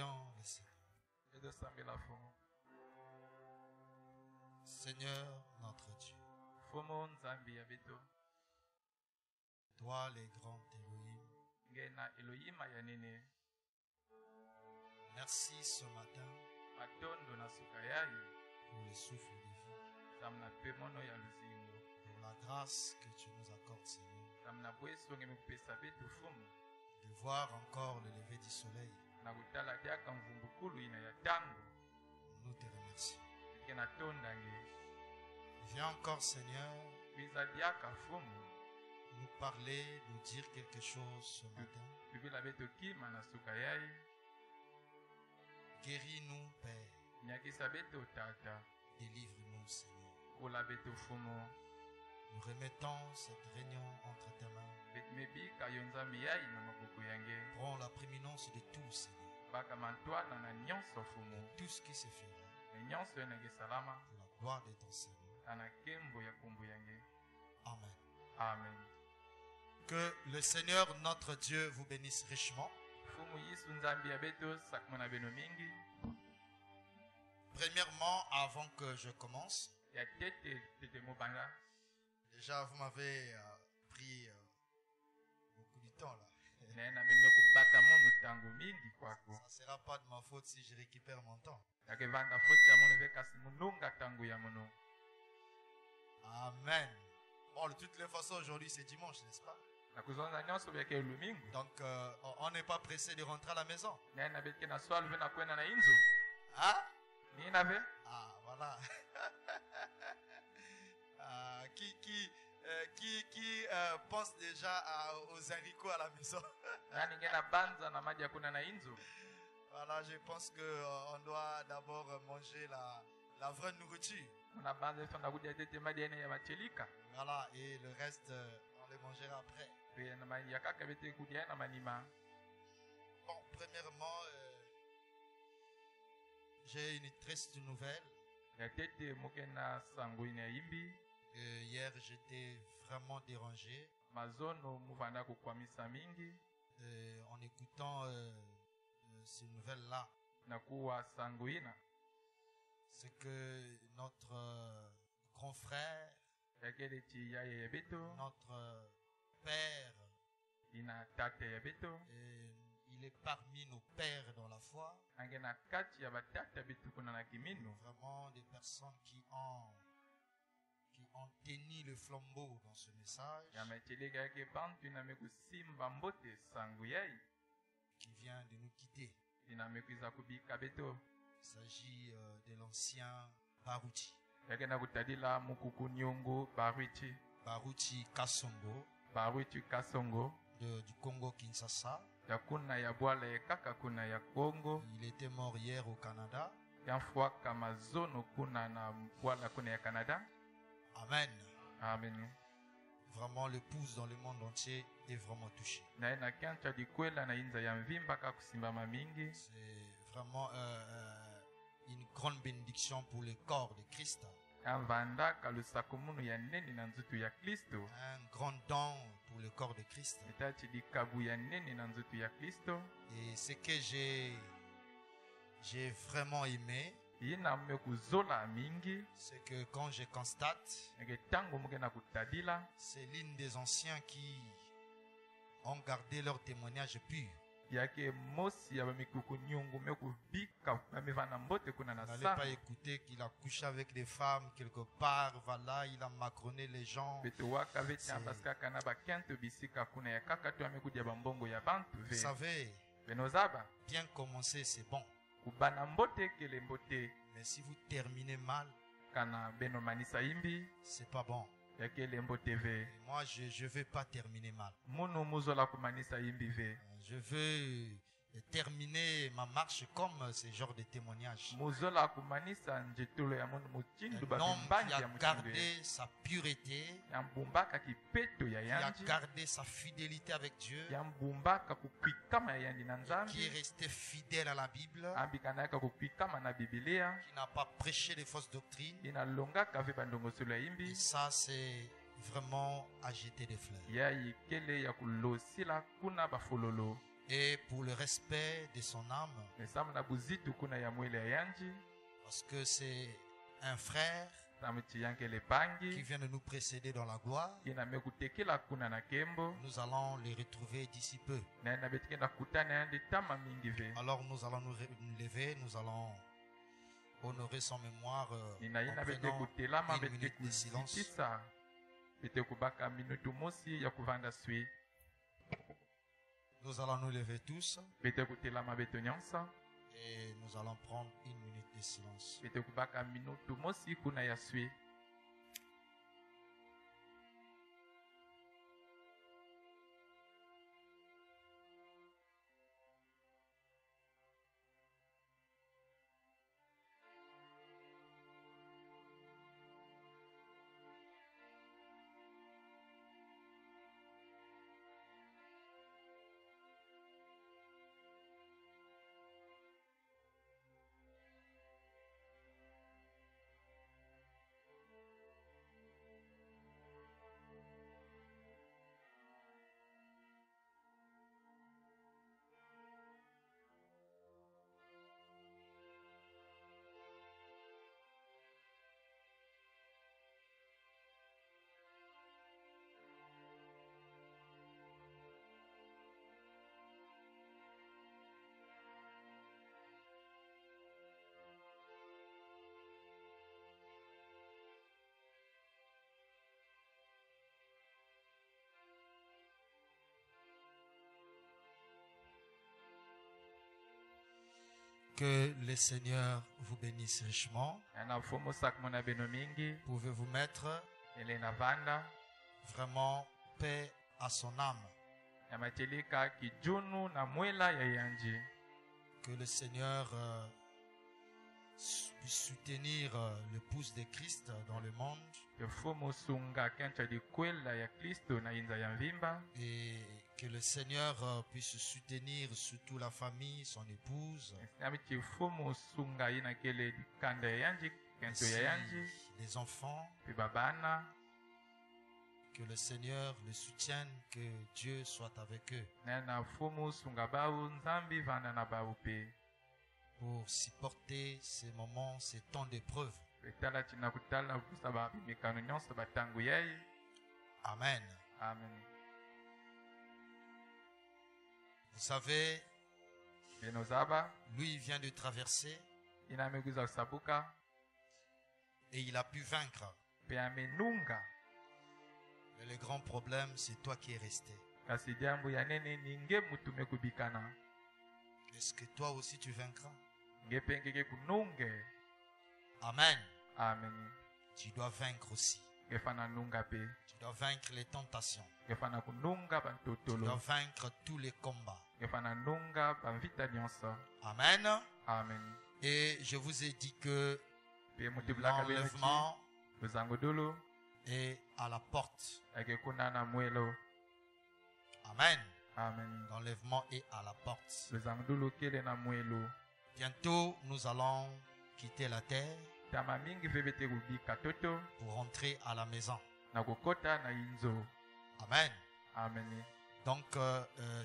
Prions le Seigneur. Seigneur notre Dieu, toi les grands Elohim, merci ce matin pour le souffle de vie, pour la grâce que tu nous accordes, Seigneur, de voir encore le lever du soleil. Nous te remercions. Viens encore, Seigneur, nous parler, nous dire quelque chose ce matin. Guéris-nous, Père. Délivre-nous, Seigneur. Nous remettons cette réunion entre tes mains. Prends la prééminence de tout, Seigneur. De tout ce qui se fera. Pour la gloire de ton Seigneur. Amen. Amen. Que le Seigneur notre Dieu vous bénisse richement. Premièrement, avant que je commence, déjà vous m'avez pris beaucoup de temps là. Ça ne sera pas de ma faute si je récupère mon temps. Amen. Bon, de toutes les façons, aujourd'hui c'est dimanche, n'est-ce pas? Donc, on n'est pas pressé de rentrer à la maison. Hein? Ah, voilà. Qui pense déjà aux haricots à la maison? Voilà, je pense qu'on doit d'abord manger la vraie nourriture. Voilà, et le reste, on le mangera après. Bon, premièrement, j'ai une triste nouvelle. Hier, j'étais vraiment dérangé en écoutant ces nouvelles-là. C'est que notre grand frère, notre père, il est parmi nos pères dans la foi. Vraiment des personnes qui ont tenu le flambeau dans ce message, qui vient de nous quitter. Il s'agit de l'ancien Baruti. Baruti Kasongo du Congo Kinshasa. Il était mort hier au Canada. Amen. Amen. Vraiment, le pouce dans le monde entier est vraiment touché. C'est vraiment une grande bénédiction pour le corps de Christ. Un grand don pour le corps de Christ. Et ce que j'ai vraiment aimé, c'est que quand je constate, c'est l'une des anciens qui ont gardé leur témoignage pur. Il n'allait pas écouter qu'il a couché avec des femmes quelque part, voilà, il a macroné les gens. Vous savez, bien commencer c'est bon. Mais si vous terminez mal, c'est pas bon. Et moi, je veux pas terminer mal. Je veux terminer ma marche comme ce genre de témoignage. Un homme qui a gardé sa pureté, qui a gardé sa fidélité avec Dieu, qui est resté fidèle à la Bible, qui n'a pas prêché de fausses doctrines. Et ça, c'est vraiment à jeter des fleurs. et pour le respect de son âme, parce que c'est un frère qui vient de nous précéder dans la gloire. Nous allons les retrouver d'ici peu. Alors nous allons nous lever, nous allons honorer son mémoire en prenant une minute de silence. Nous allons nous lever tous et nous allons prendre une minute de silence. Que le Seigneur vous bénisse richement. Pouvez-vous mettre vraiment paix à son âme. Que le Seigneur puisse soutenir l'épouse de Christ dans le monde. Et que le Seigneur puisse soutenir surtout la famille, son épouse, les enfants. Que le Seigneur les soutienne, que Dieu soit avec eux pour supporter ces moments, ces temps d'épreuve. Amen. Amen. Vous savez, lui il vient de traverser et il a pu vaincre. Mais le grand problème, c'est toi qui es resté. Est-ce que toi aussi tu vaincras? Amen. Amen. Tu dois vaincre aussi. Tu dois vaincre les tentations. Tu dois vaincre tous les combats. Amen. Amen. Et je vous ai dit que l'enlèvement est à la porte. Amen. Amen. L'enlèvement est à la porte. Bientôt, nous allons quitter la terre pour rentrer à la maison. Amen. Amen. Donc,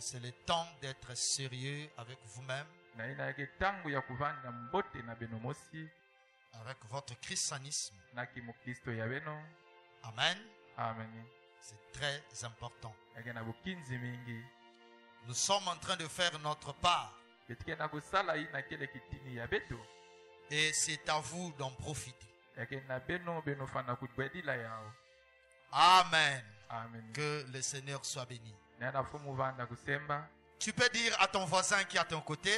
c'est le temps d'être sérieux avec vous-même, avec votre christianisme. Amen. Amen. C'est très important. Nous sommes en train de faire notre part. Et c'est à vous d'en profiter. Amen. Amen. Que le Seigneur soit béni. Tu peux dire à ton voisin qui est à ton côté,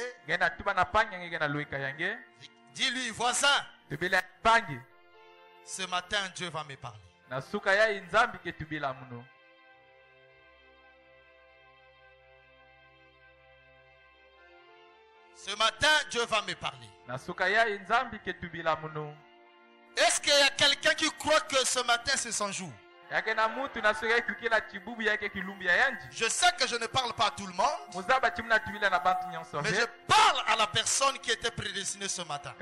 dis-lui, voisin, ce matin Dieu va me parler. Ce matin Dieu va me parler. Est-ce qu'il y a quelqu'un qui croit que ce matin c'est son jour? Je sais que je ne parle pas à tout le monde, mais je parle à la personne qui était prédestinée ce matin.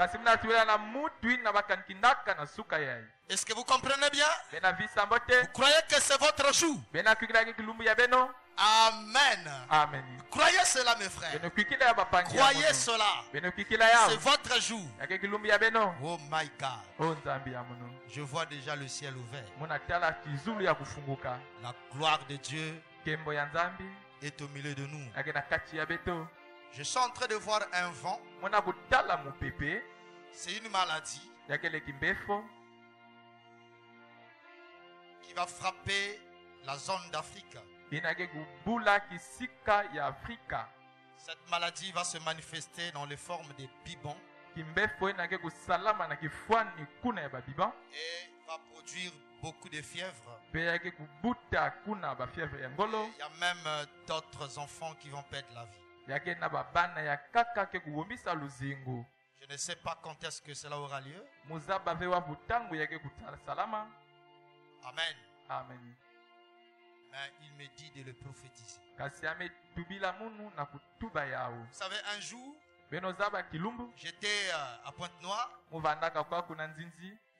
Est-ce que vous comprenez bien? Vous croyez que c'est votre jour? Amen. Amen. Croyez cela, mes frères. Croyez cela. C'est votre jour. Oh my God. Je vois déjà le ciel ouvert. La gloire de Dieu est au milieu de nous. Je suis en train de voir un vent. C'est une maladie qui va frapper la zone d'Afrique. Cette maladie va se manifester dans les formes des bibons et va produire beaucoup de fièvre. Il y a même d'autres enfants qui vont perdre la vie. Je ne sais pas quand est-ce que cela aura lieu. Amen. Amen. Mais il me dit de le prophétiser. Vous savez, un jour, j'étais à Pointe-Noire. Il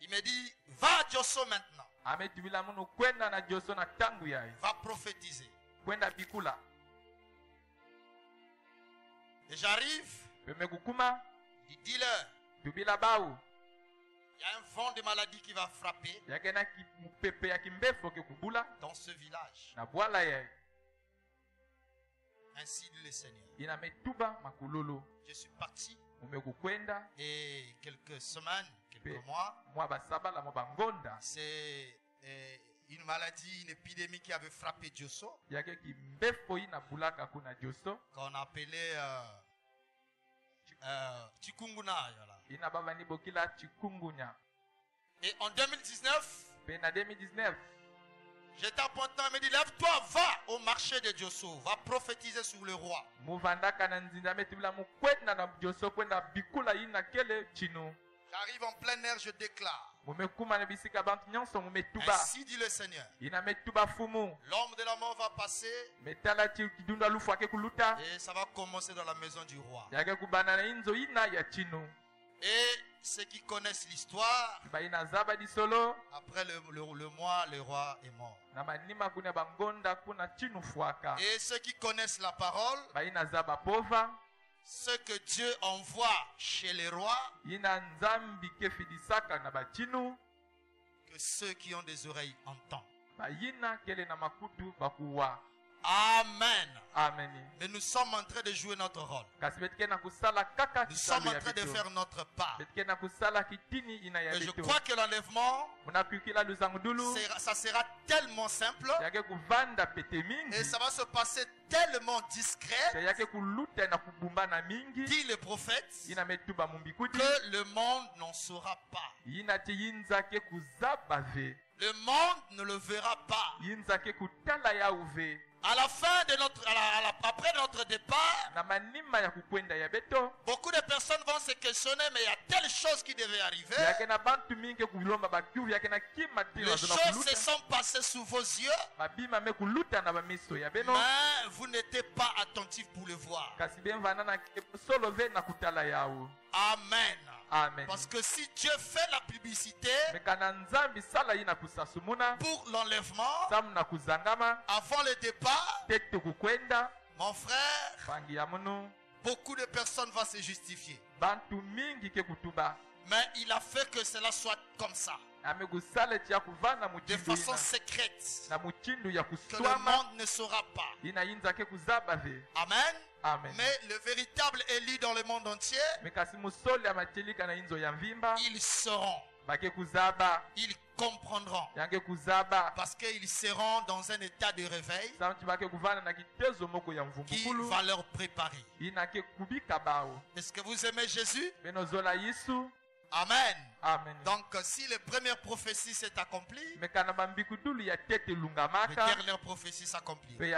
me dit, va à Diosso maintenant. Va prophétiser. Et j'arrive. Il dit leur. Il y a un vent de maladie qui va frapper dans ce village. Ainsi dit le Seigneur. Je suis parti et quelques semaines, quelques mois, c'est une maladie, une épidémie qui avait frappé Diosso, qu'on appelait chikungunya. Et en 2019, j'étais à Pointe-Noire, il me dit, lève-toi, va au marché de Diosso, va prophétiser sur le roi. J'arrive en plein air, je déclare. Ainsi dit le Seigneur. L'homme de la mort va passer et ça va commencer dans la maison du roi. Et ceux qui connaissent l'histoire, après le mois, le roi est mort. Et ceux qui connaissent la parole, ce que Dieu envoie chez les rois, que ceux qui ont des oreilles entendent. Amen. Amen. Mais nous sommes en train de jouer notre rôle. Nous sommes en train de faire notre part. Et je crois que l'enlèvement, ça sera tellement simple et ça va se passer tellement discret, dit le prophète, que le monde n'en saura pas. Le monde ne le verra pas. À la fin de après notre départ, beaucoup de personnes vont se questionner, mais il y a telle chose qui devait arriver. Les choses se sont passées sous vos yeux, mais vous n'étiez pas attentifs pour le voir. Amen. Amen. Parce que si Dieu fait la publicité pour l'enlèvement, avant le départ, mon frère, beaucoup de personnes vont se justifier. Mais il a fait que cela soit comme ça, de façon secrète, que le monde ne saura pas. Amen. Amen. Mais le véritable élu dans le monde entier, ils seront. Ils comprendront. Parce qu'ils seront dans un état de réveil qui va leur préparer. Est-ce que vous aimez Jésus? Amen. Amen. Donc si les premières prophéties s'est accomplie, les dernières prophéties s'accomplissent. Mais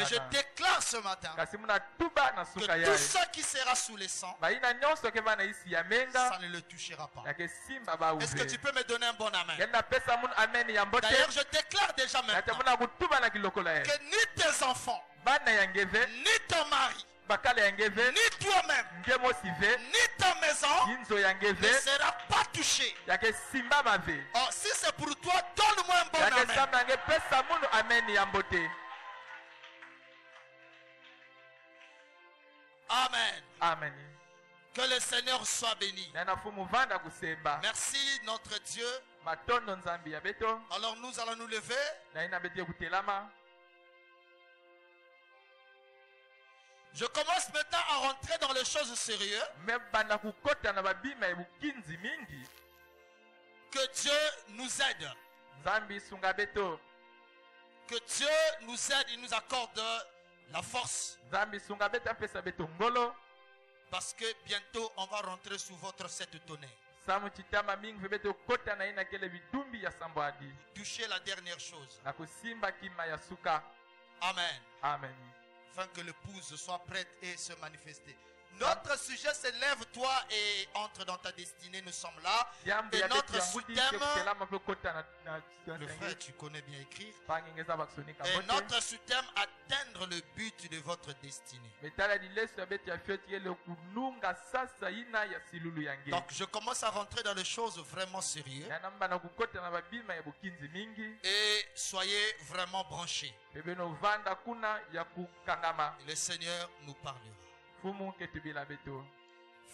je déclare ce matin que tout ce qui sera sous les sangs, ça ne le touchera pas. Est-ce que tu peux me donner un bon amen? D'ailleurs, je déclare déjà maintenant que ni tes enfants, ni ton mari, ni toi-même, ni ta maison ne sera pas touchée. Oh, si c'est pour toi, donne-moi un bon amen. Amen. Amen. Que le Seigneur soit béni. Merci notre Dieu. Alors nous allons nous lever. Je commence maintenant à rentrer dans les choses sérieuses. Que Dieu nous aide. Que Dieu nous aide, il nous accorde la force. Parce que bientôt on va rentrer sous votre cette tonnerre. Toucher la dernière chose. Amen. Amen. Afin que l'épouse soit prête et se manifester. Notre sujet c'est lève-toi et entre dans ta destinée. Nous sommes là. Et notre sous-thème, le frère, tu connais bien écrire. Et notre sous-thème, atteindre le but de votre destinée. Donc je commence à rentrer dans les choses vraiment sérieuses. Et soyez vraiment branchés. Et le Seigneur nous parlera.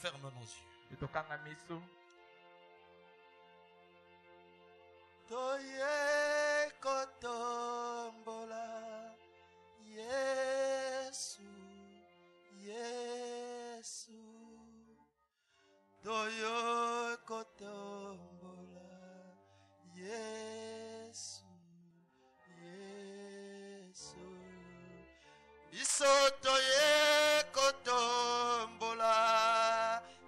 Ferme nos yeux. Toye kotombola Yesu Yesu Toye kotombola Yesu Yesu Biso toye kotombola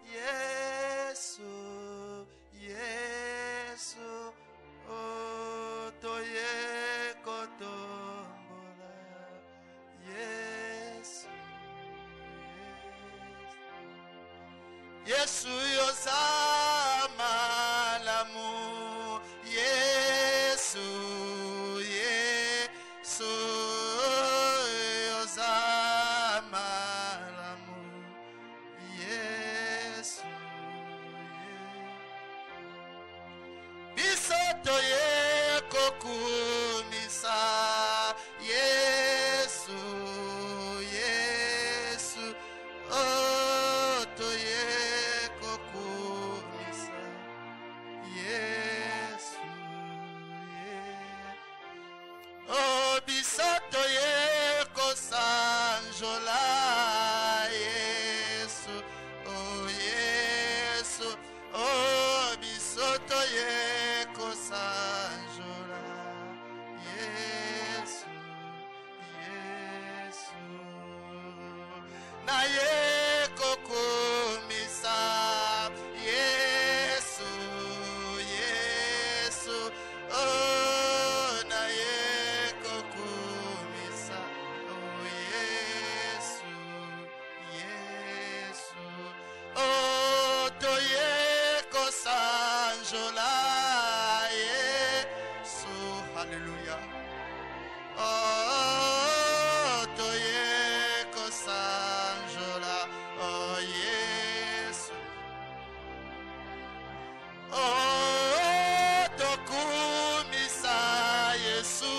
Yesu Yesu Oh toye kotombola Yesu Yesu yozama lamu Yesu Yesu yozama lamu Yesu Bisoto ye kokumisa Yesu Yesu Oh toye kokumisa Yesu Oh bisoto ye kosanjola Yesu Oh Yesu Oh bisoto ye kosanjola Yesu Yesu na ye kokumisa Yesu Yesu Oh na ye kokumisa Oh Yesu Yesu Oh toye kosanjola Yesu Hallelujah Oh toye kosanjola Oh Yesu Oh tokumisa Yesu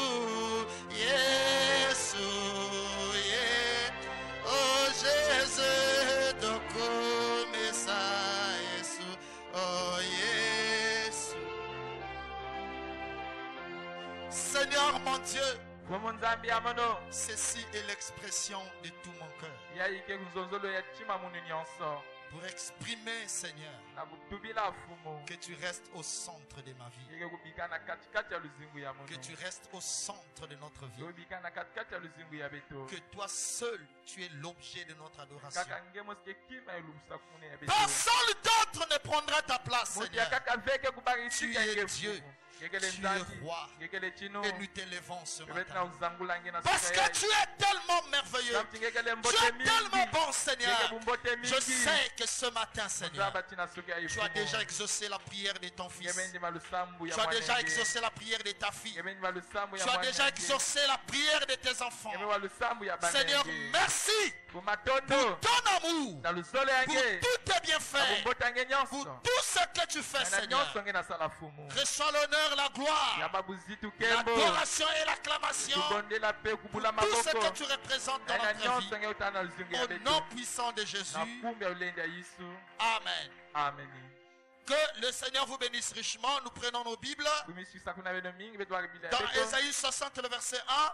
Yesu yeah. Oh Jésus tokumisa Yesu Oh Yesu Seigneur mon Dieu, ceci est l'expression de tout mon cœur. Pour exprimer, Seigneur, que tu restes au centre de ma vie. Que tu restes au centre de notre vie. Que toi seul, tu es l'objet de notre adoration. Personne d'autre ne prendra ta place, Seigneur. Tu es Dieu. Tu es roi et nous t'élevons ce matin parce que tu es tellement merveilleux, tu es tellement bon, Seigneur. Je sais que ce matin, Seigneur, tu as déjà exaucé la prière de ton fils, tu as déjà exaucé la prière de ta fille, tu as déjà exaucé la prière de tes enfants. Seigneur, merci pour ton amour, pour tous tes bienfaits, pour tout ce que tu fais, Seigneur. Reçois l'honneur, la gloire, l'adoration et l'acclamation pour tout ce que tu représentes dans notre vie. Au nom puissant de Jésus. Amen. Amen. Que le Seigneur vous bénisse richement. Nous prenons nos Bibles. Dans Ésaïe 60, le verset 1.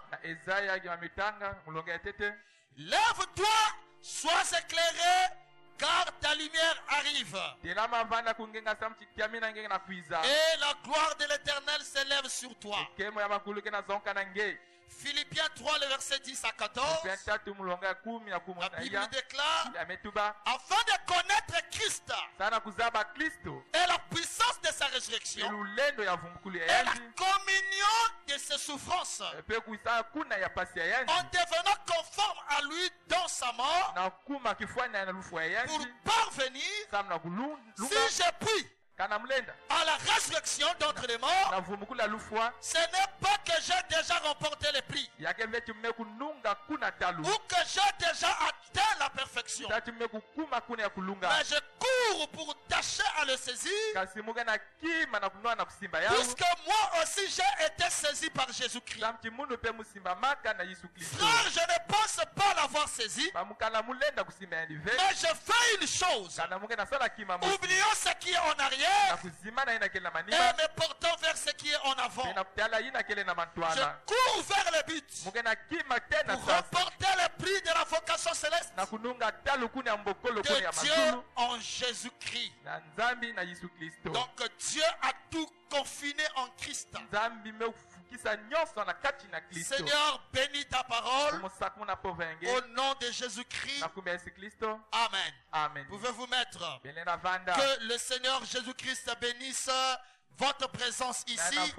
Lève-toi, sois éclairé, car ta lumière arrive. Et la gloire de l'Éternel s'élève sur toi. Philippiens 3, le verset 10 à 14. La Bible déclare, afin de connaître Christ et la puissance de sa résurrection et la communion de ses souffrances, en devenant conforme à lui dans sa mort, pour parvenir, si j'ai pris à la résurrection d'entre les morts, ce n'est pas que j'ai déjà remporté le prix ou que j'ai déjà atteint la perfection, mais je cours pour tâcher à le saisir, puisque moi aussi j'ai été saisi par Jésus-Christ. Frère, je ne pense pas l'avoir saisi, mais je fais une chose, oublions ce qui est en arrière et me portons vers ce qui est en avant. Je cours vers le but pour remporter le prix de la vocation céleste de Dieu en Jésus-Christ. Donc Dieu a tout confiné en Christ. Seigneur, bénis ta parole au nom de Jésus-Christ. Amen. Amen. Pouvez-vous mettre? Que le Seigneur Jésus-Christ bénisse votre présence ici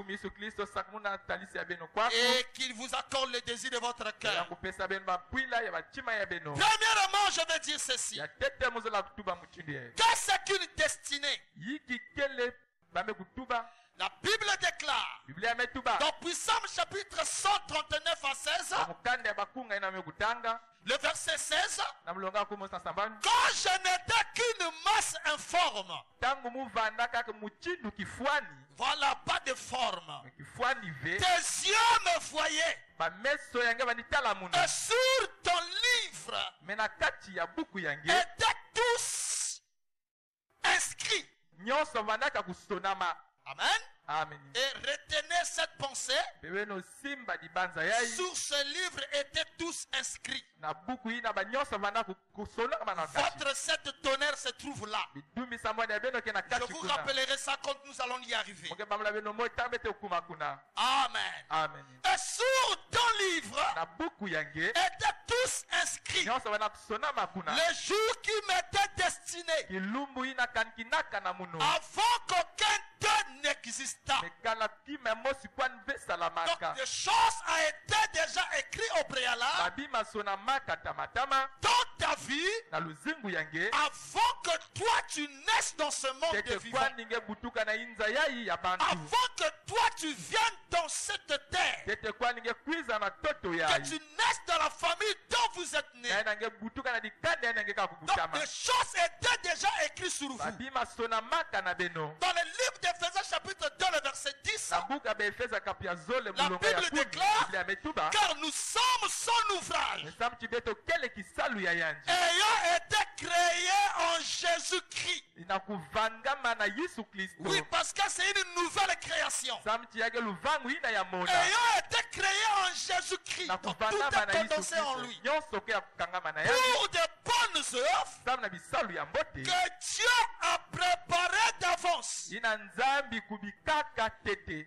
et qu'il vous accorde le désir de votre cœur. Premièrement, je vais dire ceci. Qu'est-ce qu'une destinée? La Bible déclare dans Psaume chapitre 139 à 16, le verset 16, quand je n'étais qu'une masse informe, voilà, pas de forme, tes yeux me voyaient, et sur ton livre étaient tous inscrits. Amen. Amen. Et retenez cette pensée. Sur ce livre étaient tous inscrits. Votre sept tonnerre se trouve là. Je vous rappellerai ça quand nous allons y arriver. Amen. Amen. Et sur ton livre étaient tous inscrits les jours qui m'étaient destinés avant qu'aucun d'eux n'existât. Donc des choses a été déjà écrites au préalable dans ta vie avant que toi tu naisses dans ce monde de vivants, avant que toi tu viennes dans cette terre, que tu naisses dans la famille dont vous êtes né. Donc des choses étaient déjà écrites sur vous. Dans le livre d'Éphésiens chapitre 2 le verset 10, la Bible déclare, car nous sommes son ouvrage ayant été créés en Jésus-Christ. Oui, parce que c'est une nouvelle création ayant été créés en Jésus-Christ. Donc tout est condensé en lui pour de bonnes œuvres que Dieu a préparées d'avance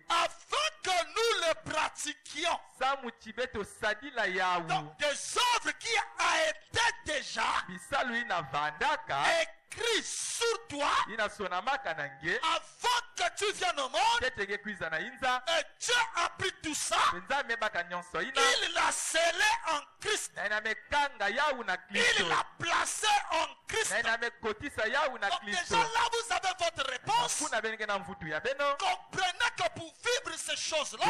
afin que nous le pratiquions. Donc des œuvres qui a été déjà écrit sur toi avant que tu viennes au monde, et Dieu a pris tout ça, il l'a scellé en Christ, il l'a placé en Christ. Christ. Donc déjà là, vous avez votre réponse. Comprenez que pour vivre ces choses-là,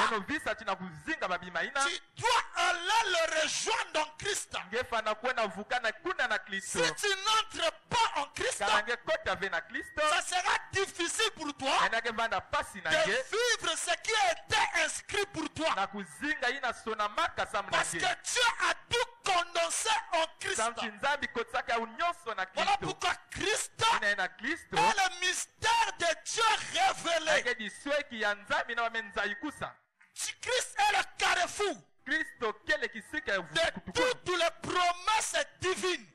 tu dois aller le rejoindre dans Christ. Si tu n'entres pas en Christ, ça sera difficile pour toi de vivre ce qui a été inscrit pour toi. Parce que Dieu a tout condensé en Christ. Voilà pourquoi Christ est le mystère de Dieu révélé. Christ est le carrefour de toutes les promesses divines.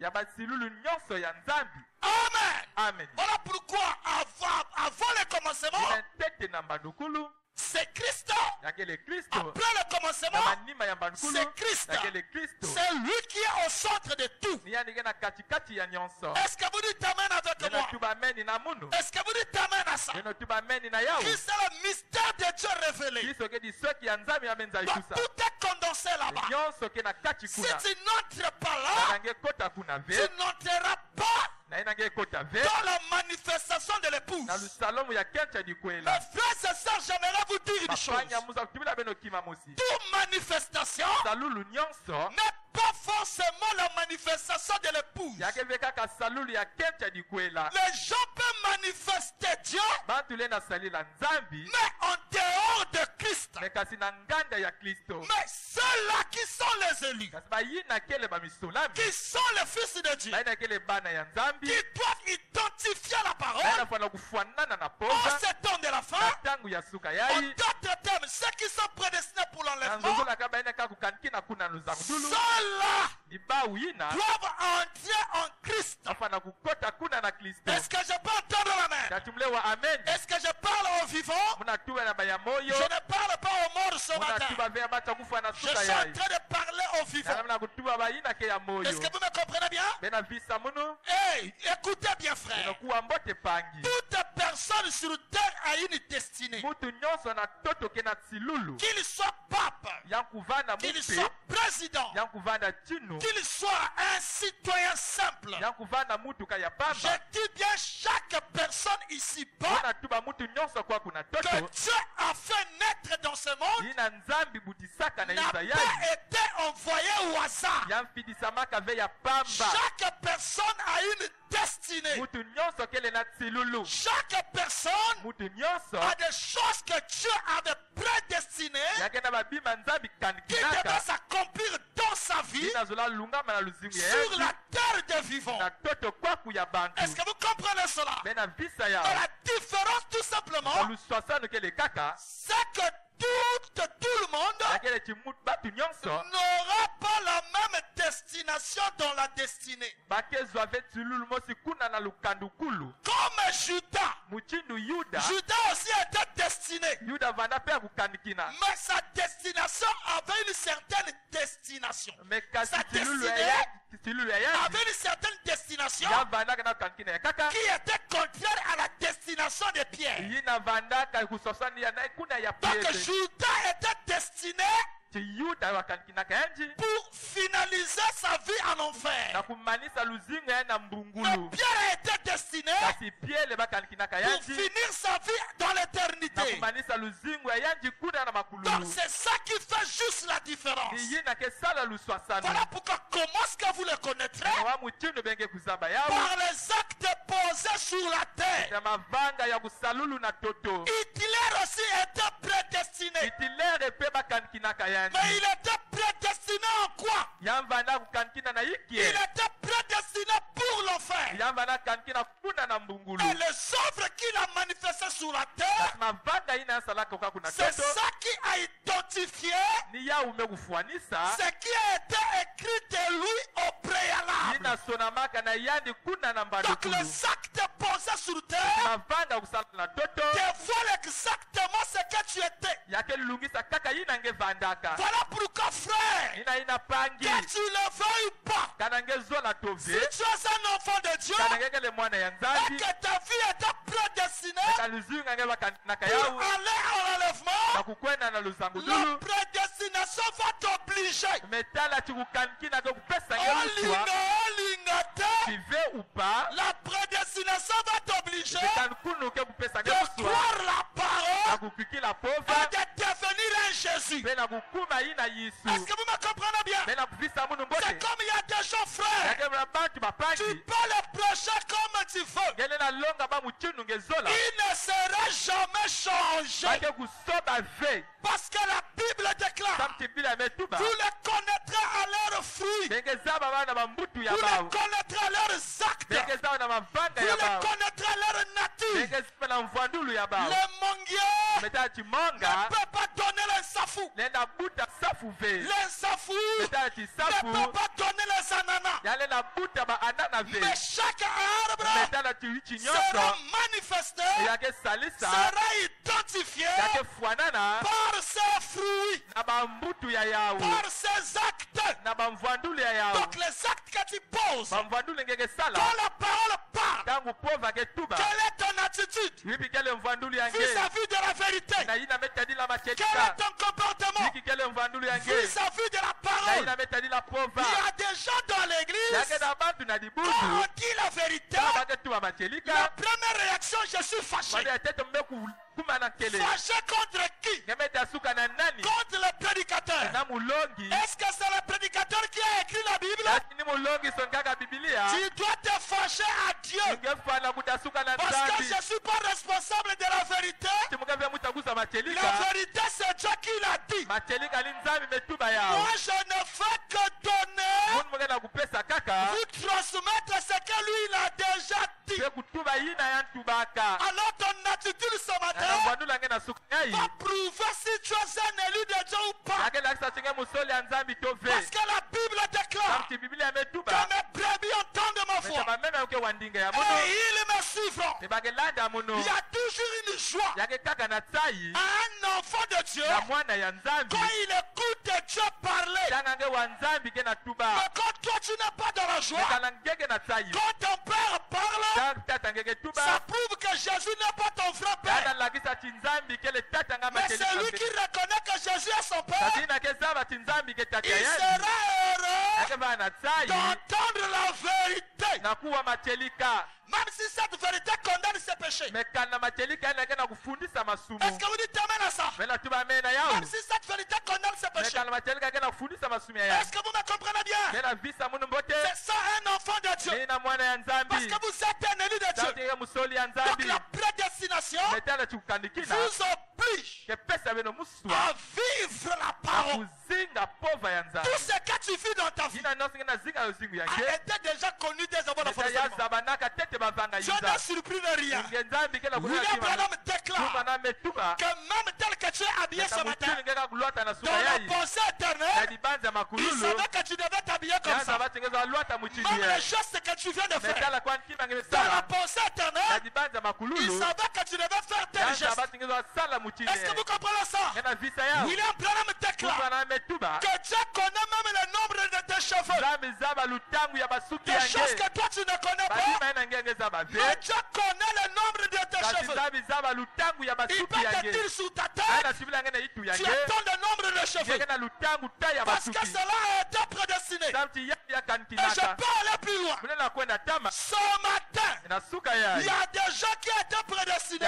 Amen. Voilà pourquoi avant le commencement, c'est Christ. Après le commencement, c'est Christ. C'est lui qui est au centre de tout. Est-ce que vous dites amen avec moi? Est-ce que vous dites amen à ça? Christ est le mystère de Dieu révélé. Donc tout est condensé là-bas. Si tu n'entres pas là, tu n'entreras pas dans la manifestation de l'épouse. Mes frères et sœurs, j'aimerais vous dire une chose. Toute manifestation n'est pas forcément la manifestation de l'épouse. Les gens peuvent manifester Dieu, mais en dehors de Christ. Mais ceux-là qui sont les élus, qui sont les fils de Dieu, qui doivent identifier la parole en ce temps de la fin. En d'autres termes, ceux qui sont prédestinés pour l'enlèvement, ceux-là doivent entrer en Christ. Est-ce que je peux entendre l'amen? Est-ce que je parle aux vivants? Je ne parle pas aux morts ce matin. Je suis en train de parler aux vivants. Est-ce que vous me comprenez bien? Hey, écoutez bien, frère. Toute personne sur terre a une destinée. Qu'il soit pape, qu'il soit président, qu'il soit un citoyen simple. Je dis bien chaque personne ici-bas que Dieu a fait naître dans ce monde n'a pas été envoyé au hasard. Chaque personne a une destinée. Chaque personne a des choses que Dieu avait prédestinées qui devaient s'accomplir dans sa vie sur la terre des vivants. Est-ce que vous comprenez cela? Et la différence tout simplement, c'est que tout le monde n'aura pas la même destination dans la destinée. Comme Judas. Judas aussi était destiné. Mais sa destination avait une certaine destination. Sa destinée avait une certaine destination qui était contraire à la destination de Pierre. Donc Judas était destiné pour finaliser sa vie en enfer. Mais Pierre était destiné pour finir sa vie dans l'éternité. Donc c'est ça qui fait juste la différence. Voilà pourquoi comment est-ce que vous le connaîtrez? Par les actes posés sur la terre. Hitler aussi était prédestiné. Mais il était prédestiné en quoi? Il était prédestiné pour l'enfer. Et les œuvres qu'il a manifestées sur la terre, c'est ça qui a identifié ce qui a été écrit de lui au préalable. Donc les actes posés sur terre dévoilent exactement ce que tu étais. Voilà pourquoi, frère, que tu le veuilles pas, si tu es un enfant de Dieu et que ta vie était prédestinée pour aller à l'enlèvement, la prédestination va t'obliger tu veux ou pas, la prédestination va t'obliger de croire la parole et de devenir un Jésus. Est-ce que vous me comprenez bien? C'est comme il y a des gens frères. Tu peux les prêcher comme tu veux. Il ne sera jamais changé. Parce que la Bible déclare, vous les connaîtrez à leurs fruits. Vous les connaîtrez à leurs actes. Vous les connaîtrez à leur nature. Le monguier ne peut pas donner l'insafou. L'insafou ne peut pas donner les ananas. Mais chaque arbre sera manifesté, sera identifié par ses fruits, par ses actes. Donc les actes que tu poses, quand la parole parle, quelle est ton attitude vis-à-vis de la vérité? Quel est ton comportement vis-à-vis de la parole? Il y a des gens dans l'église, quand on dit la vérité, la première réaction, je suis fâché. Fâché contre qui? Contre le prédicateur. Est-ce que c'est le prédicateur qui a écrit la Bible? Tu dois te fâcher à Dieu. Parce que je ne suis pas responsable de la vérité. La vérité, c'est Dieu qui l'a dit. Moi, je ne fais que donner, vous transmettre ce que lui il a déjà dit. Alors ton attitude ce matin va prouver si tu es un élu de Dieu ou pas. Parce que la Bible déclare que mes brebis entendent ma voix et ils me suivront. Il y a toujours une joie à un enfant de Dieu quand il écoute Dieu parler. Mais quand toi tu n'es pas dans la joie, quand ton père parle, ça prouve que Jésus n'est pas ton vrai père. Mais c'est lui qui reconnaît que Jésus est son père. Il sera heureux d'entendre la vérité. Même si cette vérité condamne ses péchés. Est-ce que vous dites amen à ça? Même si cette vérité condamne ses péchés. Est-ce que vous me comprenez bien? C'est ça un enfant de Dieu. Parce que vous êtes un élu de Dieu. Donc la prédestination vous oblige à vivre la parole. Tout ce que tu vis dans ta vie a été déjà connu dès avant le fondement. Je ne surpris de rien. William Branham déclare que même tel que tu es habillé ce matin, dans la pensée éternelle, il savait que tu devais t'habiller comme ça. Même les gestes que tu viens de faire, dans la pensée éternelle, il savait que tu devais faire tel geste. Est-ce que vous comprenez ça? William Branham déclare que Dieu connaît même le nombre de tes cheveux. Des choses que toi tu ne connais pas. Mais Dieu connaît le nombre de tes cheveux. Il peut te dire sur ta tête, tu attends le nombre de cheveux. Parce que cela a été prédestiné. Et je peux aller plus loin. Ce matin, il y a des gens qui ont été prédestinés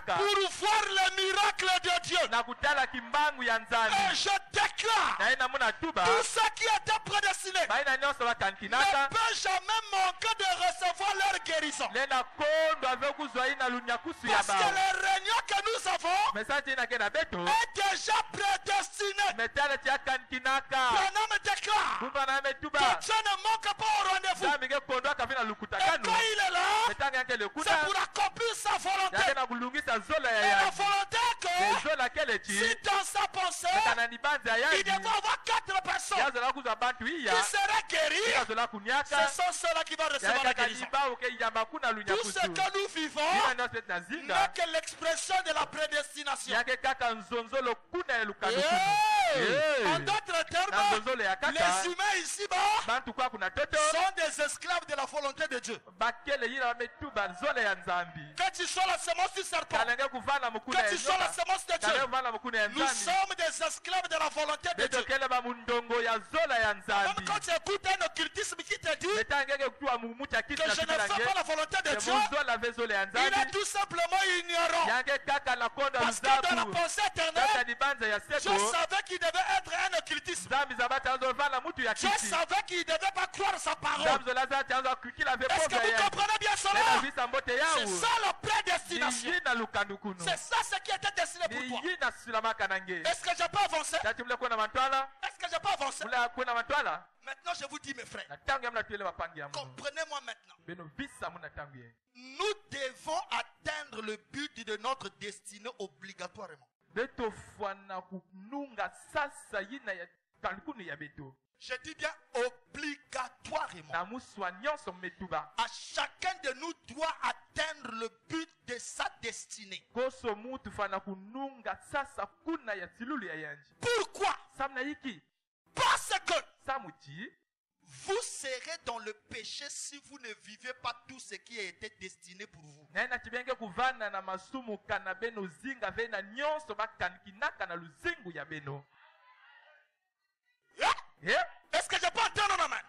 pour voir le miracle de Dieu. Et je déclare, tous ceux qui étaient prédestinés ne peuvent jamais manquer de recevoir leur guérison. Parce que le réunion que nous avons est déjà prédestiné. Branham déclare que Dieu ne manque pas au rendez-vous. Et quand il est là, c'est pour accomplir sa volonté. Et la volonté que si dans sa pensée, il devait avoir 4 personnes qui seraient guéries, ce sont ceux-là qui vont recevoir la guérison. Tout ce que nous vivons n'est que l'expression de la prédestination. En d'autres termes, les humains ici-bas sont des des esclaves de la volonté de Dieu. Que tu sois la semence du serpent. Que tu sois la semence de Dieu. Nous sommes des esclaves de la volonté de Dieu. Même quand tu écoutes un occultisme qui te dit que je ne fais pas la volonté de Dieu, il est tout simplement ignorant. Parce que dans la pensée éternelle, Dieu savait qu'il devait être un occultisme. Dieu savait qu'il ne devait pas croire sa parole. Est-ce que vous comprenez bien cela? C'est ça la prédestination. C'est ça ce qui était destiné pour toi. Est-ce que je peux avancer? Est-ce que je peux avancer? Maintenant je vous dis mes frères, comprenez-moi maintenant. Nous devons atteindre le but de notre destinée obligatoirement. Je dis bien obligatoirement. À chacun de nous doit atteindre le but de sa destinée. Pourquoi? Parce que vous serez dans le péché si vous ne vivez pas tout ce qui a été destiné pour vous. Est-ce que je peux entendre un amen?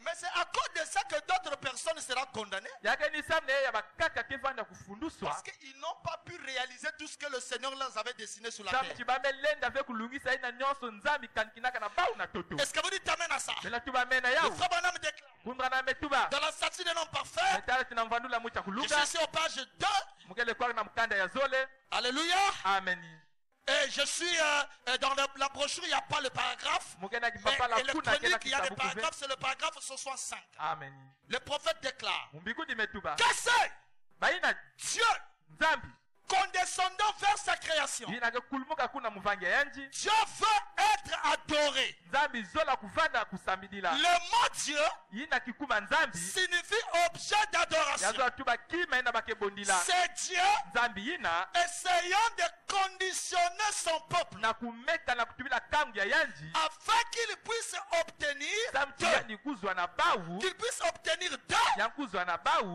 Mais c'est à cause de ça que d'autres personnes seront condamnées. Parce qu'ils n'ont pas pu réaliser tout ce que le Seigneur leur avait dessiné sur la terre. Est-ce que vous dites amen à ça? Le frère Branham déclare dans la statue d'un homme parfait. Je suis ici aux pages 2. Alléluia. Amen. Et je suis dans la brochure, il n'y a pas le paragraphe. Mais électronique, il y a le paragraphe, c'est le paragraphe 65. Amen. Le prophète déclare que c'est Dieu condescendant vers sa création. Dieu veut être adoré. Le mot Dieu signifie objet d'adoration. C'est Dieu essayant de conditionner son peuple afin qu'il puisse obtenir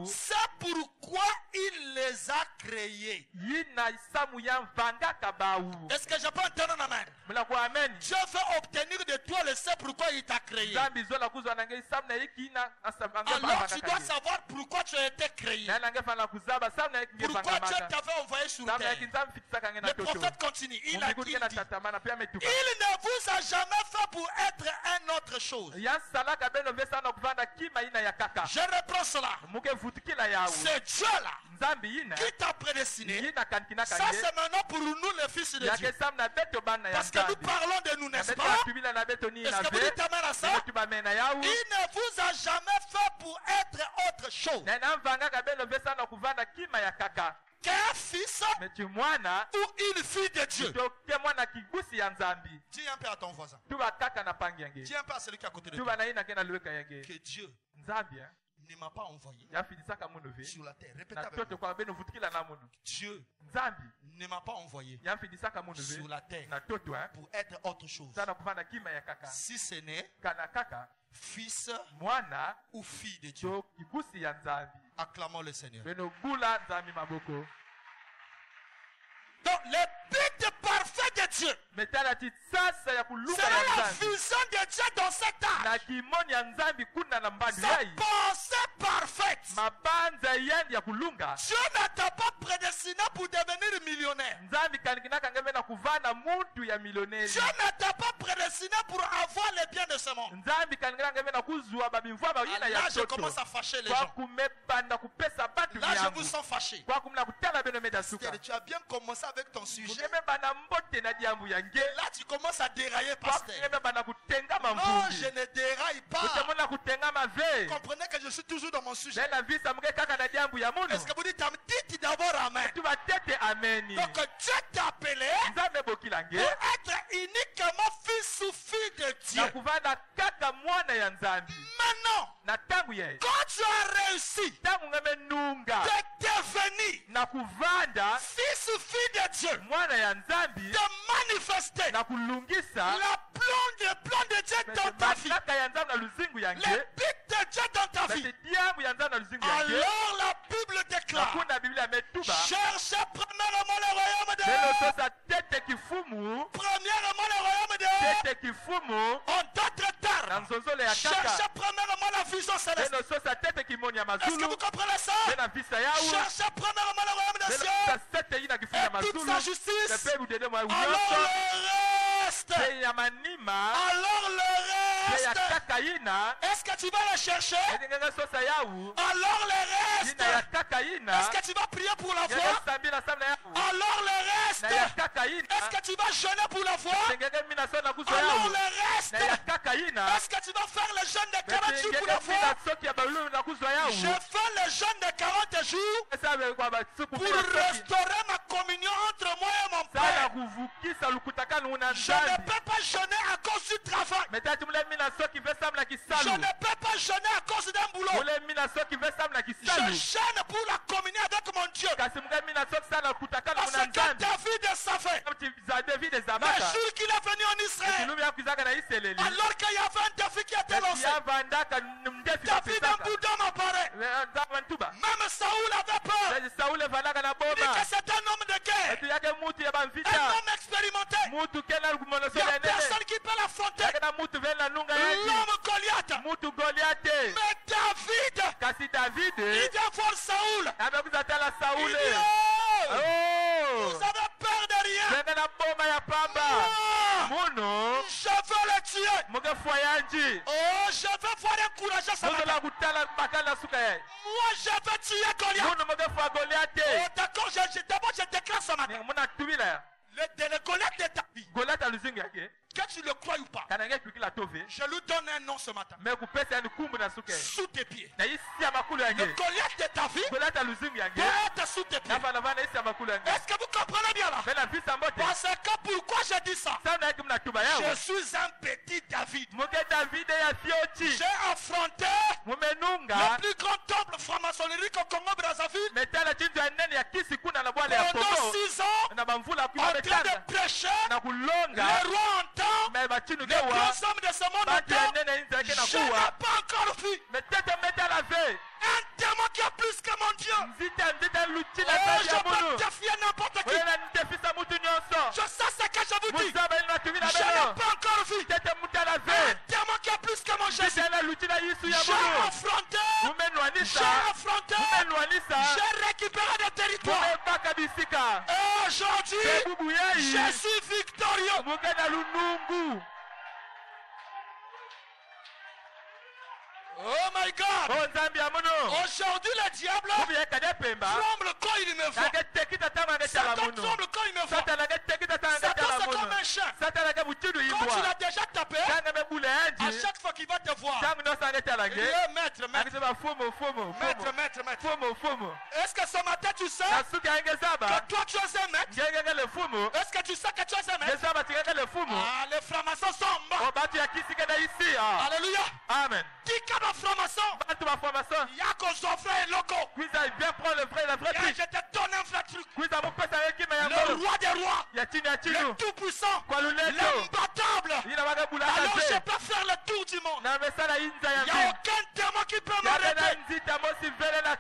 c'est pourquoi il les a créés. Est-ce que je peux entendre un amen? Dieu veut obtenir de toi le c'est pourquoi il t'a créé. Alors tu dois savoir pourquoi tu as été créé. Pourquoi Dieu t'avait envoyé sur terre. Le prophète continue. Il ne vous a jamais fait pour être un autre chose. Je reprends cela. C'est Dieu là qui t'a prédestiné. Ça c'est maintenant pour nous les fils de Dieu. Parce que nous parlons de nous, n'est-ce pas? Est-ce que vous dites amen à ça? Il ne vous a jamais fait pour être autre chose qu'un fils ou une fille de Dieu. Dis un peu à ton voisin. Dis un peu à celui qui est à côté de toi. Que Dieu ne m'a pas envoyé sur la terre. Répète avec moi. Dieu ne m'a pas envoyé sur la terre pour être autre chose. Si ce n'est fils ou fille de Dieu. Acclamons le Seigneur. Donc le but parfait de Dieu, c'est la vision de Dieu dans cet âge. Sa pensée parfaite. Dieu ne t'a pas prédestiné pour devenir millionnaire. Dieu ne t'a pas prédestiné pour avoir les biens de ce monde. Là je commence à fâcher les gens. Là je vous sens fâché. Tu as bien commencé avec ton sujet. Et là tu commences à dérailler, pasteur. Non, je ne déraille pas. Vous comprenez que je suis toujours dans mon sujet. Est-ce que vous dites d'abord amen? Donc Dieu t'a appelé pour être uniquement fils ou fille de Dieu. Maintenant, quand tu as réussi de devenir fils ou fille de Dieu, de manifester le plan de Dieu dans ta vie, le but de Dieu Alors la Bible déclare, cherchez premièrement le royaume de Dieu. Premièrement le royaume de Dieu. En d'autres termes, cherchez premièrement la vision céleste. Est-ce que vous comprenez ça? Cherchez premièrement le royaume de Dieu et toute sa justice. Alors le reste. Alors le reste. Est-ce que tu vas le chercher? Alors le reste. Est-ce que tu vas prier pour la foi? Alors le reste. Est-ce que tu vas jeûner pour la foi? Alors le reste. Est-ce que tu vas faire le jeûne de 40 jours pour la foi? Je fais le jeûne de 40 jours pour restaurer ma communion entre moi et mon Père. Je ne peux pas jeûner à cause du travail. Je ne peux pas jeûner à cause d'un boulot. Je jeûne pour la communion avec mon Dieu. Parce que David savait le jour qu'il est venu en Israël, alors qu'il y avait un défi qui était lancé, David un boudin m'apparaît. Même Saoul avait peur. Il dit que c'est un homme de guerre, un homme expérimenté. Il y a personne qui peut l'affronter. L'homme Goliath. Mais David, il vient voir Saoul. Il dit, vous avez peur de rien. Je veux le tuer. Oh, je veux voir encourager ça. Moi, je veux tuer Goliath. Oh, d'accord, d'abord je déclare ce matin. Le Goliath de David. Que tu le crois ou pas, je lui donne un nom ce matin. Sous tes pieds. Le Goliath de David peut être sous tes pieds. Est-ce que vous comprenez bien là? Parce que pourquoi je dis ça? Je suis un petit David. J'ai affronté le plus grand temple franc-maçonnique au Congo-Brazzaville pendant 6 ans en train de prêcher. Le roi entend. Les grands hommes de ce monde entendent. Je n'ai pas encore vu un démon qui a plus que mon Dieu. Je peux défier n'importe qui. Je sais ce que je vous dis. Je n'ai pas encore vu un démon qui a plus que mon Jésus. J'ai affronté. J'ai récupéré des territoires. Et aujourd'hui, je suis victorieux. Oh my God! Aujourd'hui le diable tremble quand il me voit. Satan tremble quand il me voit. Satan c'est comme un chien. Quand tu l'as déjà tapé, à chaque fois qu'il va te voir, il est maître. Est-ce que ce matin tu sais que toi tu es un maître? Est-ce que tu sais que tu es un maître? Ah, les francs-maçons sont morts. Alléluia. Amen. Franc-maçon, il y a qu'on s'offre un loco. Je te donne un vrai truc. Le roi des rois, le tout-puissant, l'imbattable. Alors je peux faire le tour du monde. Il n'y a aucun démon qui peut m'arrêter.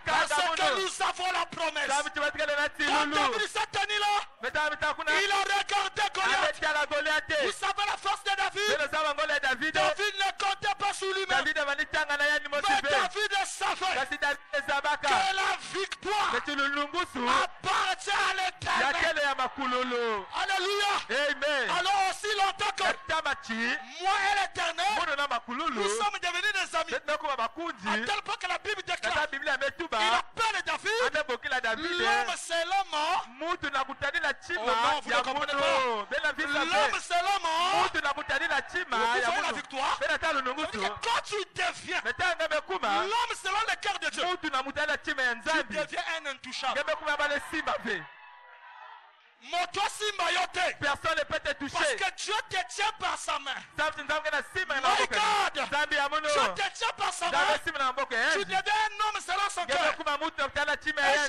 Parce que nous avons la promesse. Quand David s'est tenu là, il a regardé Goliath. Vous savez la force de David? David ne comptait pas sur lui-même. Mais David savait que la victoire appartient à l'Éternel. Alléluia. Amen. Alors aussi longtemps que moi et l'Éternel, nous sommes devenus des amis. À tel point que la Bible déclare, il appelle David, l'homme c'est l'homme. Oh non, vous ne comprenez pas. L'homme c'est l'homme. Vous voyez la victoire. Quand tu deviens l'homme selon le cœur de Dieu, tu deviens un intouchable. Personne ne peut te toucher. Parce que Dieu te tient par sa main. My God, Dieu te tient par sa main. Tu deviens un homme selon son cœur. Et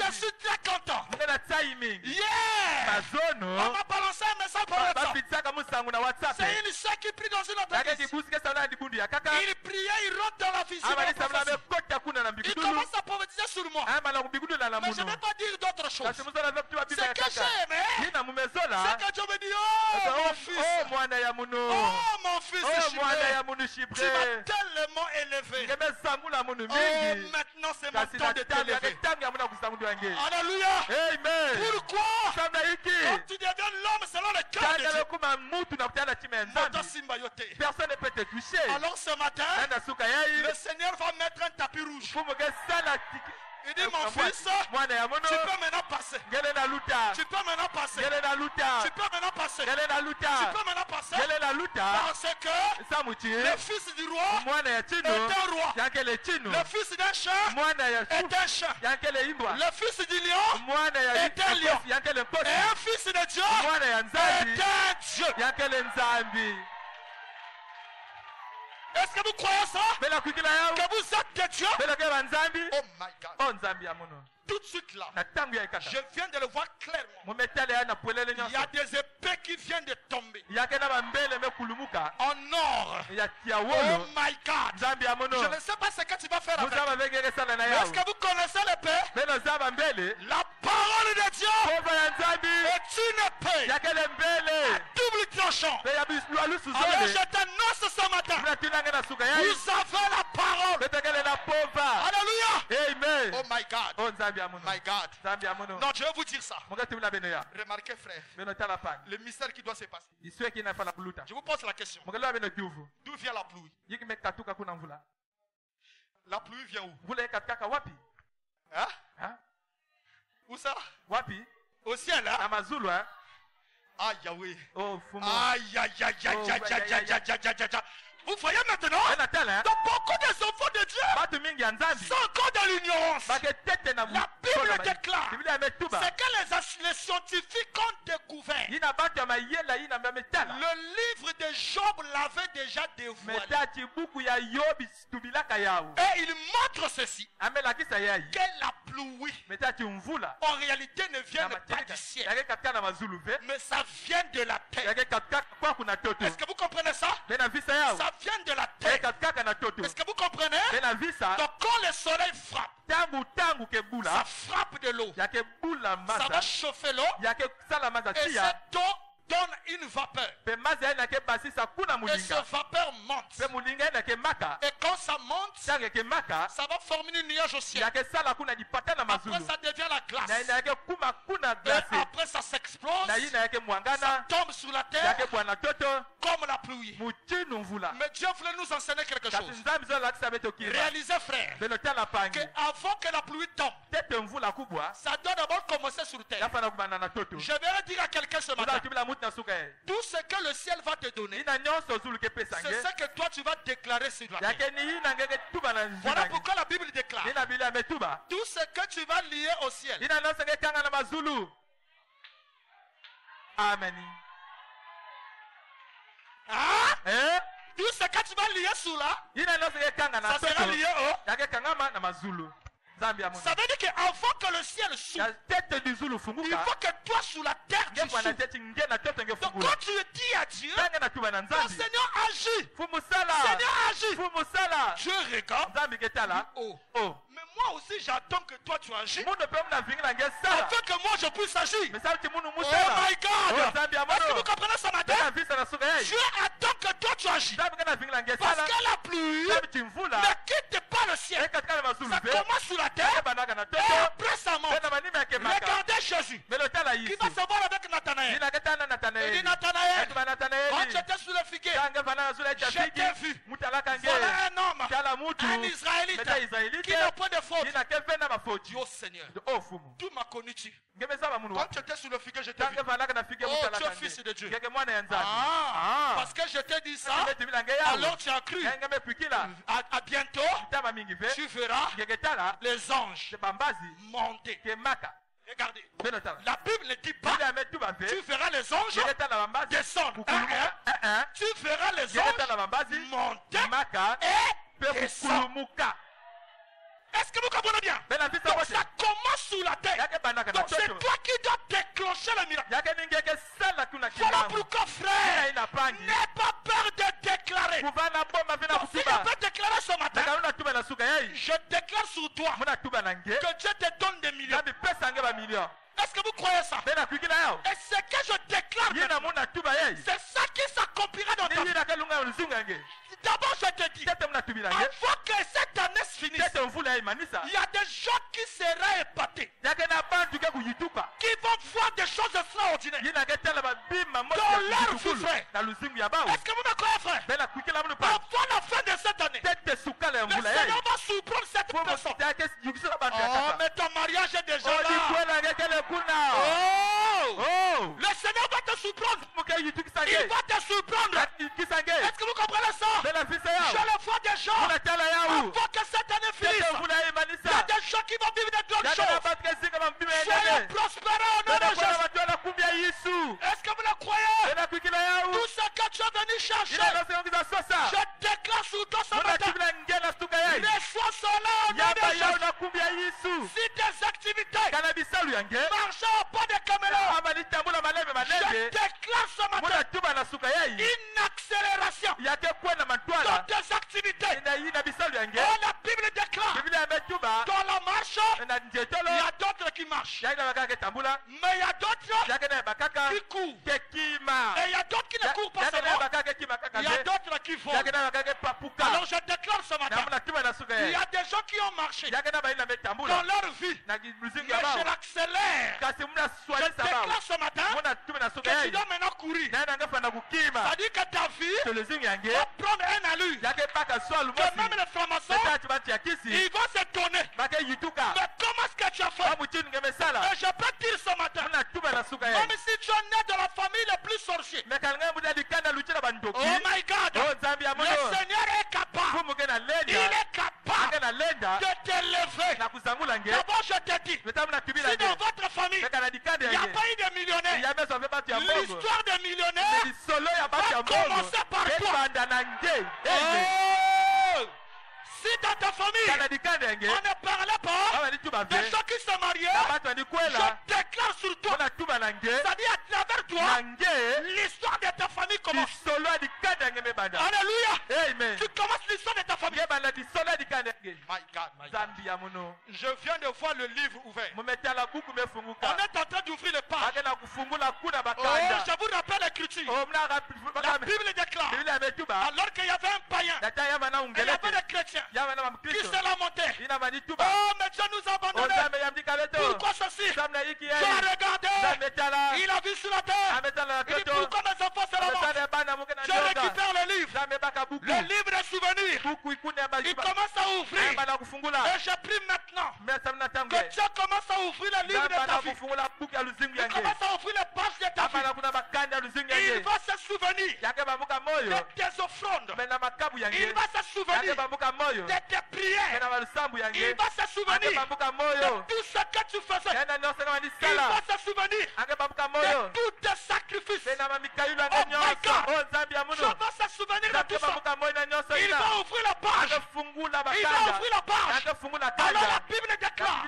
je suis très content. Yeah! On m'a balancé un message par WhatsApp. C'est une soeur qui prie dans une autre église. Il priait, il rentre dans la vision. Il commence à prophétiser sur moi. Mais je ne vais pas dire d'autres choses. Ce que j'aime, c'est que Dieu me dit, oh mon fils, oh mon fils Chibré, tu m'as tellement élevé. Oh, maintenant c'est mon temps de t'élever. Alléluia. Amen. Pourquoi? Quand tu deviens l'homme selon le cœur de Dieu, personne ne peut te toucher. Alors ce matin, le Seigneur va mettre un tapis rouge. Il dit mon fils, tu peux maintenant passer. Tu peux maintenant passer. Tu peux maintenant passer. Tu peux maintenant passer. Parce que le fils du roi est un roi. Le fils d'un chat est un chat. Le fils du lion est un lion. Et un fils de Dieu est un Dieu. Est-ce que vous croyez ça? Que vous êtes de Dieu? Oh my God. Tout de suite là, je viens de le voir clairement. Il y a des épées qui viennent de tomber. En or. Oh my God. Je ne sais pas ce que tu vas faire avec. Est-ce que vous connaissez l'épée? La parole de Dieu est une épée à double tranchant. Alors je t'annonce ce matin, vous avez la parole. Alléluia. Amen. Oh my God. My God. Non, je vais vous dire ça. Remarquez, frère, le mystère qui doit se passer. Je vous pose la question. D'où vient la pluie? La pluie vient où? Hein? Où ça? Au ciel, hein? Aïe, Yahweh. Aïe, aïe, aïe, aïe, aïe, aïe, aïe, aïe, aïe. Vous voyez maintenant, donc beaucoup des enfants de Dieu sont encore dans l'ignorance. La Bible déclare, c'est que les scientifiques ont découvert. Le livre de Job l'avait déjà dévoilé. Et il montre ceci, que la pluie, en réalité, ne vient pas du ciel, mais ça vient de la terre. Est-ce que vous comprenez ça? Ça vient de la terre. Est-ce que vous comprenez? Donc quand le soleil frappe, ça frappe de l'eau. Ça va chauffer l'eau. Et cette eau donne une vapeur. Et cette vapeur monte. Et quand ça monte, ça va former une nuage au ciel. Après ça devient la glace. Et après ça s'explose. Ça tombe sur la terre comme la pluie. Mais Dieu voulait nous enseigner quelque chose. Réalisez, frère, qu'avant que la pluie tombe, ça doit d'abord commencer sur terre. Je vais dire à quelqu'un ce matin, tout ce que le ciel va te donner, c'est ce que toi tu vas déclarer sur la terre. Voilà pourquoi la Bible déclare, tout ce que tu vas lier au ciel, amen. Tout ce que tu vas lier sous là, ça sera lié au. Ça veut dire qu'avant que le ciel s'ouvre, il faut que toi sous la terre tu s'ouvres. Donc quand tu dis à Dieu, le Seigneur agit. Seigneur agit. Dieu regarde. Oh. Mais moi aussi j'attends que toi tu agis, afin que moi je puisse agir. Oh my God. Est-ce que vous comprenez ce matin? Dieu attend que toi tu agis. Parce que la pluie ne quitte pas le ciel. Ça commence sous la terre et après ça monte. Regardez Jésus qui va se voir avec Nathanaël. Il dit Nathanaël, quand j'étais sous le figuier, j'ai vu, voilà un homme, un Israélite qui n'a pas de faute. Dieu Seigneur, tout m'a connu-tu. Quand tu étais sur le figuier, je t'ai vu. Oh, tu es fils de Dieu. Parce que je t'ai dit ça, alors tu as cru. À bientôt, tu verras les anges monter. Regardez, la Bible ne dit pas tu verras les anges descendre. Tu verras les anges monter et descendre. Est-ce que vous comprenez bien? Donc ça commence sous la terre. Donc c'est toi qui dois déclencher le miracle. Voilà pourquoi, frère, n'aie pas peur de déclencher déclarer. Si je peux déclarer ce matin, je déclare sur toi que Dieu te donne des millions. Est-ce que vous croyez ça? Et ce que je déclare, c'est ça qui s'accomplira dans ta vie. D'abord, je te dis, avant que cette année se finisse, il y a des gens qui seraient épatés, qui vont voir des choses extraordinaires dans leur vie, frère. Est-ce que vous me croyez, frère? Avant la fin de cette année, le Seigneur va surprendre cette personne. Oh, mais ton mariage est déjà là. Oh, le Seigneur va te surprendre. Il va te surprendre. Est-ce que vous comprenez ça? Je le vois des gens. Avant que cette année finisse, il y a des gens qui vont vivre de grandes choses. Soyez prospérés au nom de Jésus. Est-ce que vous le croyez? Tout ce que tu es venu chercher, je déclare sur toi ce matin. Les choix sont là au nom de Jésus. Si tes activités marchent au pas de caméra, je déclare ce matin une accélération dans tes activités. Oh, la Bible déclare dans la marche, il y a d'autres qui marchent, mais il y a d'autres qui courent, et il y a d'autres qui ne courent pas seulement, il y a d'autres qui vont. Alors je déclare ce matin, il y a des gens qui ont marché dans leur vie, mais je l'accélère. Je déclare ce matin que tu dois maintenant courir. C'est-à-dire que ta vie va prendre un allure que même les francs-maçons ils vont se donner. Mais comment est-ce que tu as fait? Et je peux dire ce matin, même si tu es né dans la famille la plus sorcière, oh my God, le Seigneur est capable, il est capable de t'élever. D'abord je te dis, si dans votre famille il n'y a pas eu de millionnaire, l'histoire des millionnaires va commencer par toi. Si dans ta famille on ne parlait pas des gens qui se mariaient, je déclare sur toi, c'est-à-dire à travers toi, l'histoire de ta famille commence. Alléluia. Tu commences l'histoire de ta famille. My God, my God. Je viens de voir le livre ouvert. On est en train d'ouvrir le page. Oh, je vous rappelle l'écriture. La Bible déclare, alors qu'il y avait un païen et il y avait des chrétiens qui se lamentaient. Oh, mais Dieu nous a abandonnés. Pourquoi ceci? Tu as regardé, il a vu sur la terre. Il dit, pourquoi mes enfants se lamentent? Je récupère le livre des souvenirs. Il commence à ouvrir. Et j'ai pris maintenant que Dieu commence à ouvrir le livre de ta vie. Il commence à ouvrir les pages de ta vie. Il va se souvenir de tes offrandes. Il va se souvenir de tes prières. Il va se souvenir de tout ce que tu faisais. Il va se souvenir de tous tes sacrifices. Oh my God. Je vais se souvenir de tout ça. Il va ouvrir la page. Il va ouvrir la page. Alors la Bible déclare,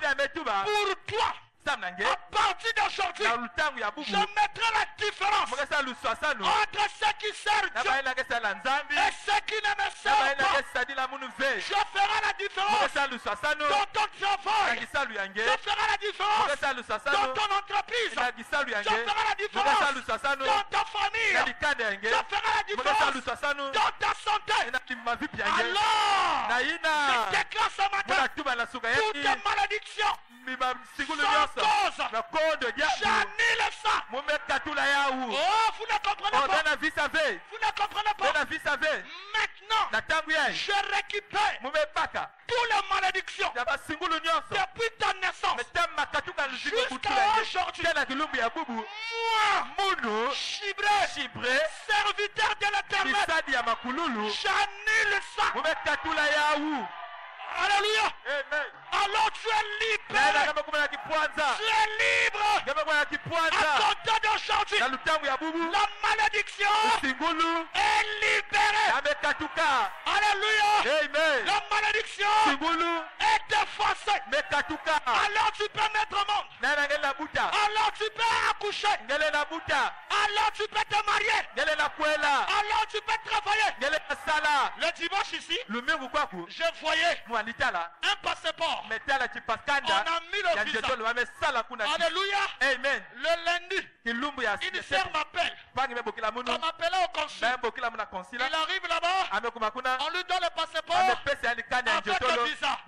pour toi, à partir d'aujourd'hui, je mettrai la différence entre ceux qui servent Dieu et ceux qui ne me servent pas. Je ferai la différence dans ton travail. Je ferai la différence dans ton entreprise. Je ferai la différence dans ta famille. Je ferai la différence dans ta santé. Alors, je déclare ce matin toutes tes malédictions sans cause. J'annule ça. Oh, vous ne comprenez pas. Vous ne comprenez pas. Maintenant, je récupère toutes les malédictions depuis ta naissance jusqu'à aujourd'hui. Moi, Chibré, serviteur de l'Éternel, j'annule ça. Alléluia. Alors tu es libéré. Tu es libre. À compter d'aujourd'hui, la malédiction est libérée. Alléluia. La malédiction est effacée. Alors tu peux mettre au monde. Alors tu peux accoucher. Alors Alors tu peux te marier. Alors tu peux travailler. Le dimanche ici, je voyais un passeport. On a mis le visa. Alléluia. Amen. Le lundi, il m'appelle. On m'appelait au consul. Il arrive là-bas. On lui donne le passeport avec le visa.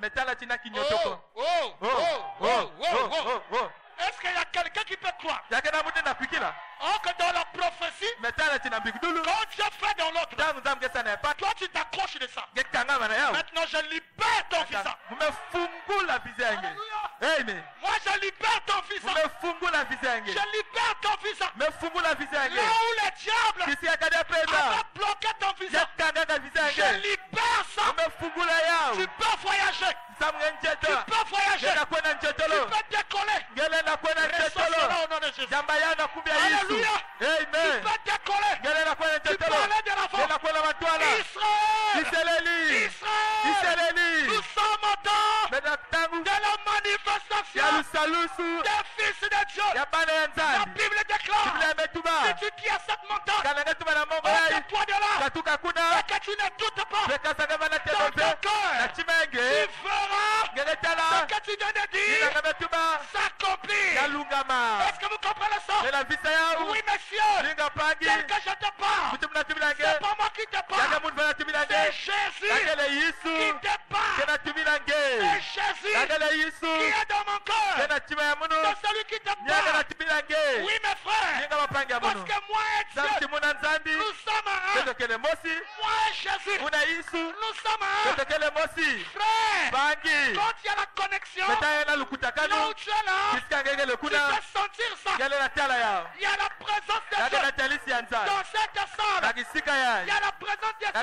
Est-ce qu'il y a quelqu'un qui peut croire? Or que dans la prophétie, quand Dieu fait dans l'autre, toi tu t'accroches de ça. Maintenant je libère ton visa. Amen. Moi je libère ton visa. Je libère ton visa. Là où le diable a bloqué ton visa, je libère ça. Tu peux voyager. Tu peux voyager. Tu peux décoller. Ressource-là au nom de Jésus. Alléluia. Amen. Tu peux décoller. Tu peux aller de l'avant. Israël. Nous sommes au temps de la manifestation des fils de Dieu. La Bible déclare, si tu dis à cette montagne, ôte-toi de là, et que tu ne doutes pas, dans ton cœur, tu verras ce que tu viens de dire s'accomplir. Est-ce que vous comprenez ça? Oui, monsieur. Tel que je te parle, c'est pas moi qui te parle, c'est Jésus qui te parle. C'est Jésus qui est dans mon cœur. C'est celui qui te parle. Oui, mes frères. Parce que moi et Dieu, nous sommes un. Moi et Jésus, nous sommes un. Frère, quand il y a la connexion, là où tu es là, tu peux sentir ça. Il y a la présence de Dieu dans cette salle. Il y a la présence de Dieu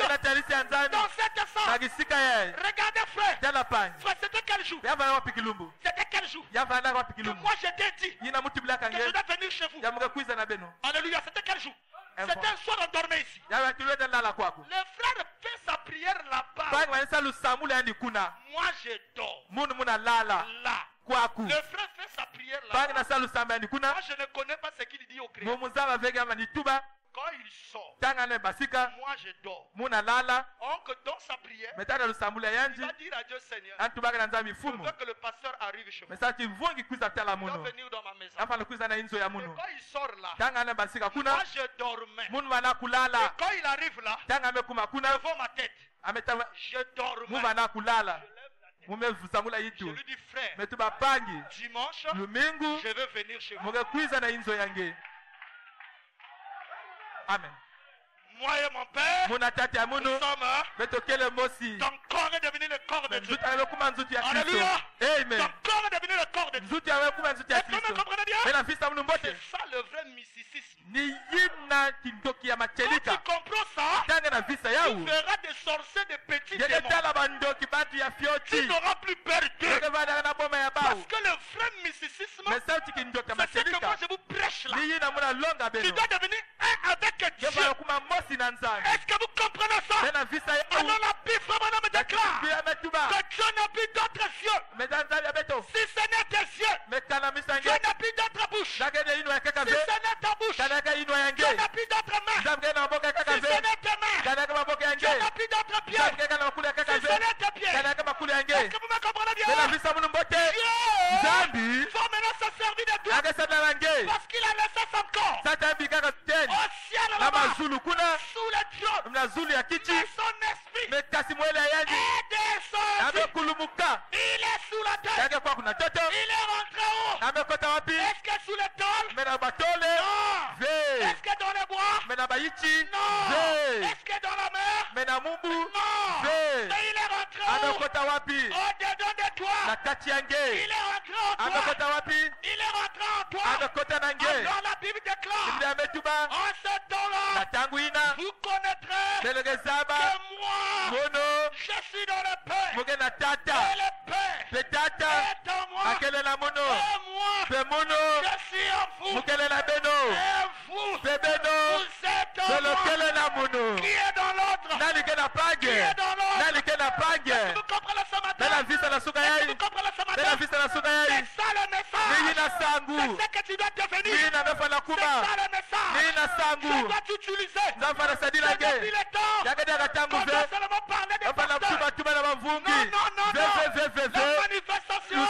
dans cette salle. Regardez, frère. Frère, c'était quel jour? C'était quel jour? Que moi je t'ai dit que je dois venir chez vous. Alléluia, c'était quel jour? C'était un soir, on dormait ici. Le frère fait sa prière là-bas. Moi je dors. Là. Le frère fait sa prière là-bas. Moi je ne connais pas ce qu'il dit au Créateur. Quand il sort, moi je dors. Or que dans sa prière, il va dire à Dieu, Seigneur, je veux que le pasteur arrive chez moi. Il doit venir dans ma maison. Et quand il sort là, moi je dormais. Et quand il arrive là, devant ma tête, je dormais. Je lui dis, frère, dimanche, je veux venir chez vous. Amen. Moi et mon père, nous sommes, ton corps est devenu le corps de Dieu. Alléluia. Amen. Ton corps est devenu le corps de Dieu. Est-ce que vous comprenez bien? C'est ça le vrai mysticisme. Quand tu comprends ça, tu verras des sorciers, des petits démons. Tu n'auras plus peur d'eux. Parce que le vrai mysticisme, c'est ce que moi je vous prêche là. Tu dois devenir un avec Dieu. Est-ce que vous comprenez ça? Alors la Bible vraiment me déclare que Dieu n'a plus d'autres yeux. Si ce n'est tes yeux, Dieu n'a plus d'autre bouche. Si ce n'est ta bouche, Dieu n'a plus d'autres mains. Si ce n'est tes mains, Dieu n'a plus d'autres pieds. Si ce n'est tes pieds. Est-ce que vous me comprenez bien? Dieu va maintenant se servir de toi parce qu'il a laissé son corps au ciel là-bas, sous le trône, mais son esprit est descendu. Il est sous la terre. Il est rentré haut. Est-ce que sous le tôle? Non. Est-ce que dans le bois? Non. Est-ce que dans la mer? Non. Mais il est rentré haut. Au-dedans de toi. Il est rentré en toi. Il est rentré en toi. Alors la Bible déclare, en ce temps-là, vous connaîtrez que moi, je suis dans le Père. Et le Père est en moi. Et moi, je suis en vous. Et vous, vous êtes en moi. Qui est dans l'autre? Qui est dans l'autre? Est-ce que vous comprenez ce matin? Est-ce que vous comprenez ce matin? C'est ça le message. C'est ce que tu dois devenir. C'est ça le message. Je dois t'utiliser. Depuis le temps. Quand on seulement parler des pasteurs. Non. La manifestation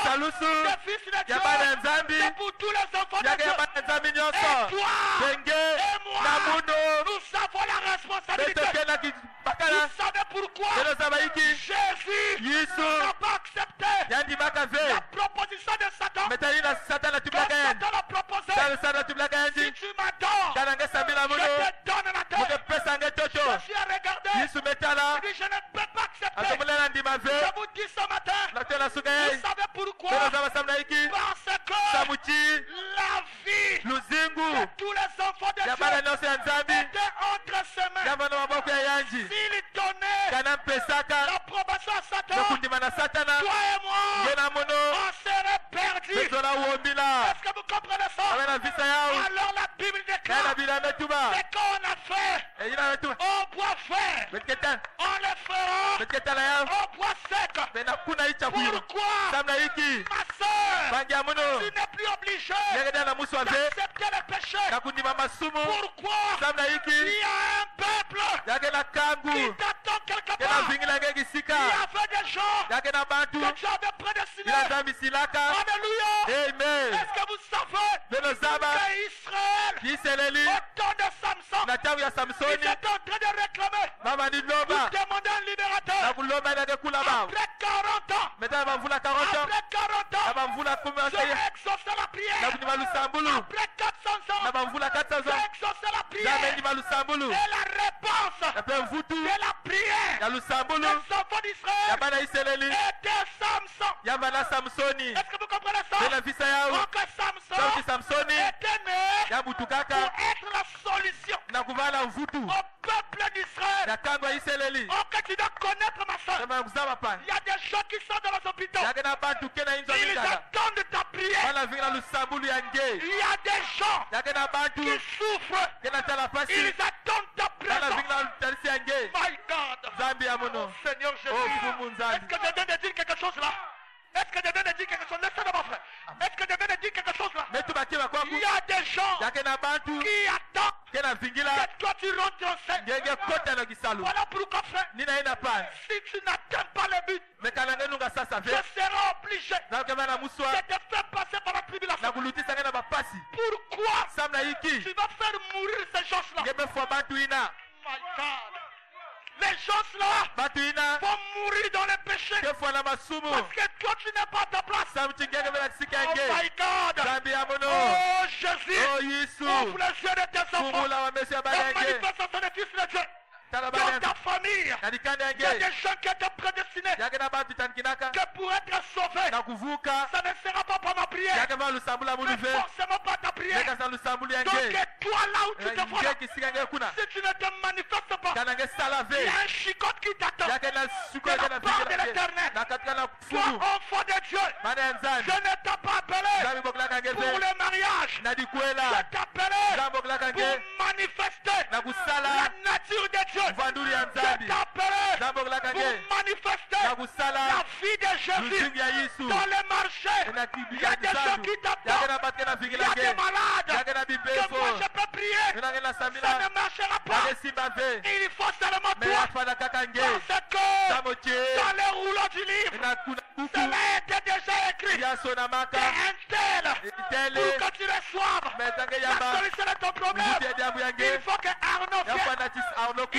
des fils de Dieu. C'est pour tous les enfants de Dieu. Et toi et moi, nous savons la responsabilité. Vous savez pourquoi Jésus n'a pas accepté la proposition de Satan. Quand Satan l'a proposé, si tu m'adores, je te donne la terre. Jésus a regardé. Il dit, je ne peux pas accepter. Je vous dis ce matin, vous savez pourquoi? Parce que la vie de tous les enfants de Dieu était entre ses mains. S'il donnait l'approbation à Satan, toi et moi, on serait perdus. Est-ce que vous comprenez ça? Alors la Bible déclare, c'est qu'on a fait au bois fer, on le fera au bois sec. Pourquoi? Ma soeur, tu n'es plus obligé d'accepter le péché. Pourquoi? Il y a un peuple qui t'attend quelque part. Il y avait des gens que tu avais prédestinés. Alléluia. Est-ce que vous savez qu'Israël, au temps de Samson, il était en train de réclamer, de demander un libérateur. Après 40 ans, j'ai exaucé la prière. Après 400 ans, j'ai exaucé la prière. Et la réponse de la prière des enfants d'Israël était Samson. Est-ce que vous comprenez ça? Donc Samson était né pour être la solution au peuple d'Israël. Ok, tu dois connaître ma soeur. Il y a des gens qui sont dans les hôpitaux. Ils attendent ta prière. Il y a des gens qui souffrent. Ils attendent ta prière. My God. Seigneur Jésus. Est-ce que je viens de dire quelque chose là? Est-ce que je viens de dire quelque chose? Laissez-le mon frère. Est-ce que je viens de dire quelque chose là? Il y a des gens qui attendent que toi tu rentres en scène. Voilà pourquoi frère, si tu n'atteins pas le but, je serai obligé de te faire passer par la tribulation. Pourquoi tu vas faire mourir ces gens-là? My God. Les gens-là vont mourir dans les péchés parce que toi tu n'es pas à ta place. Oh my God. Oh Jésus, ouvre les yeux de tes enfants et manifeste ton fils de Dieu. Dans ta famille, il y a des gens qui étaient prédestinés que pour être sauvés, ça ne sera pas par ma prière, mais forcément pas ta prière. Donc toi là où tu te vois, si tu ne te manifestes pas, il y a un chicote qui t'attend de la part de l'Éternel. Toi enfant de Dieu, je ne t'ai pas appelé pour le mariage, je t'ai appelé pour manifester la nature de Dieu. Je t'appelle pour manifester la vie de Jésus dans les marchés. Il y a des gens qui t'attendent. Il y a des malades que moi je peux prier. Ça ne marchera pas. Il faut seulement toi. Parce que dans les rouleaux du livre, cela était déjà écrit. C'est un tel pour que tu reçoives la solution de ton problème. Il faut que Arnaud vienne.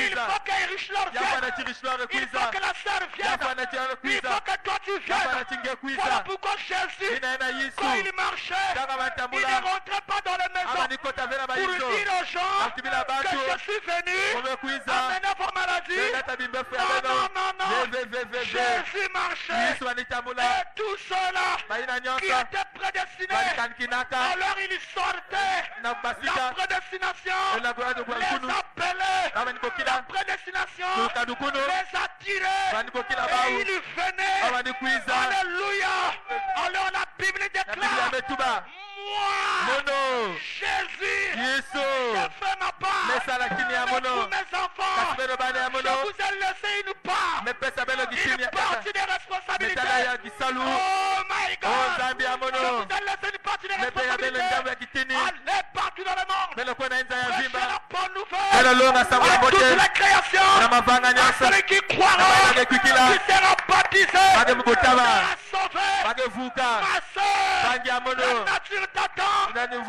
Il faut que Richelor vienne. Il faut que la sœur vienne. Il faut que toi tu viennes. Voilà pourquoi Jésus, quand il marchait, il ne rentrait pas dans les maisons pour dire aux gens que je suis venu amener vos maladies. Non. Jésus marchait. Et tout cela qui était prédestiné, alors il sortait. La prédestination les appelait. La prédestination les attirait. Et il venait. Alléluia. Alors la Bible déclare, moi, Jésus, j'ai fait ma part. Mais pour mes enfants, je vous ai laissé une part. Une partie des responsabilités. Oh my God. Je vous ai laissé une partie des responsabilités. Allez partout dans le monde. à toute la création, à celui qui croira, qui sera baptisé, sera sauvé. Ma soeur, la nature t'attend. Mon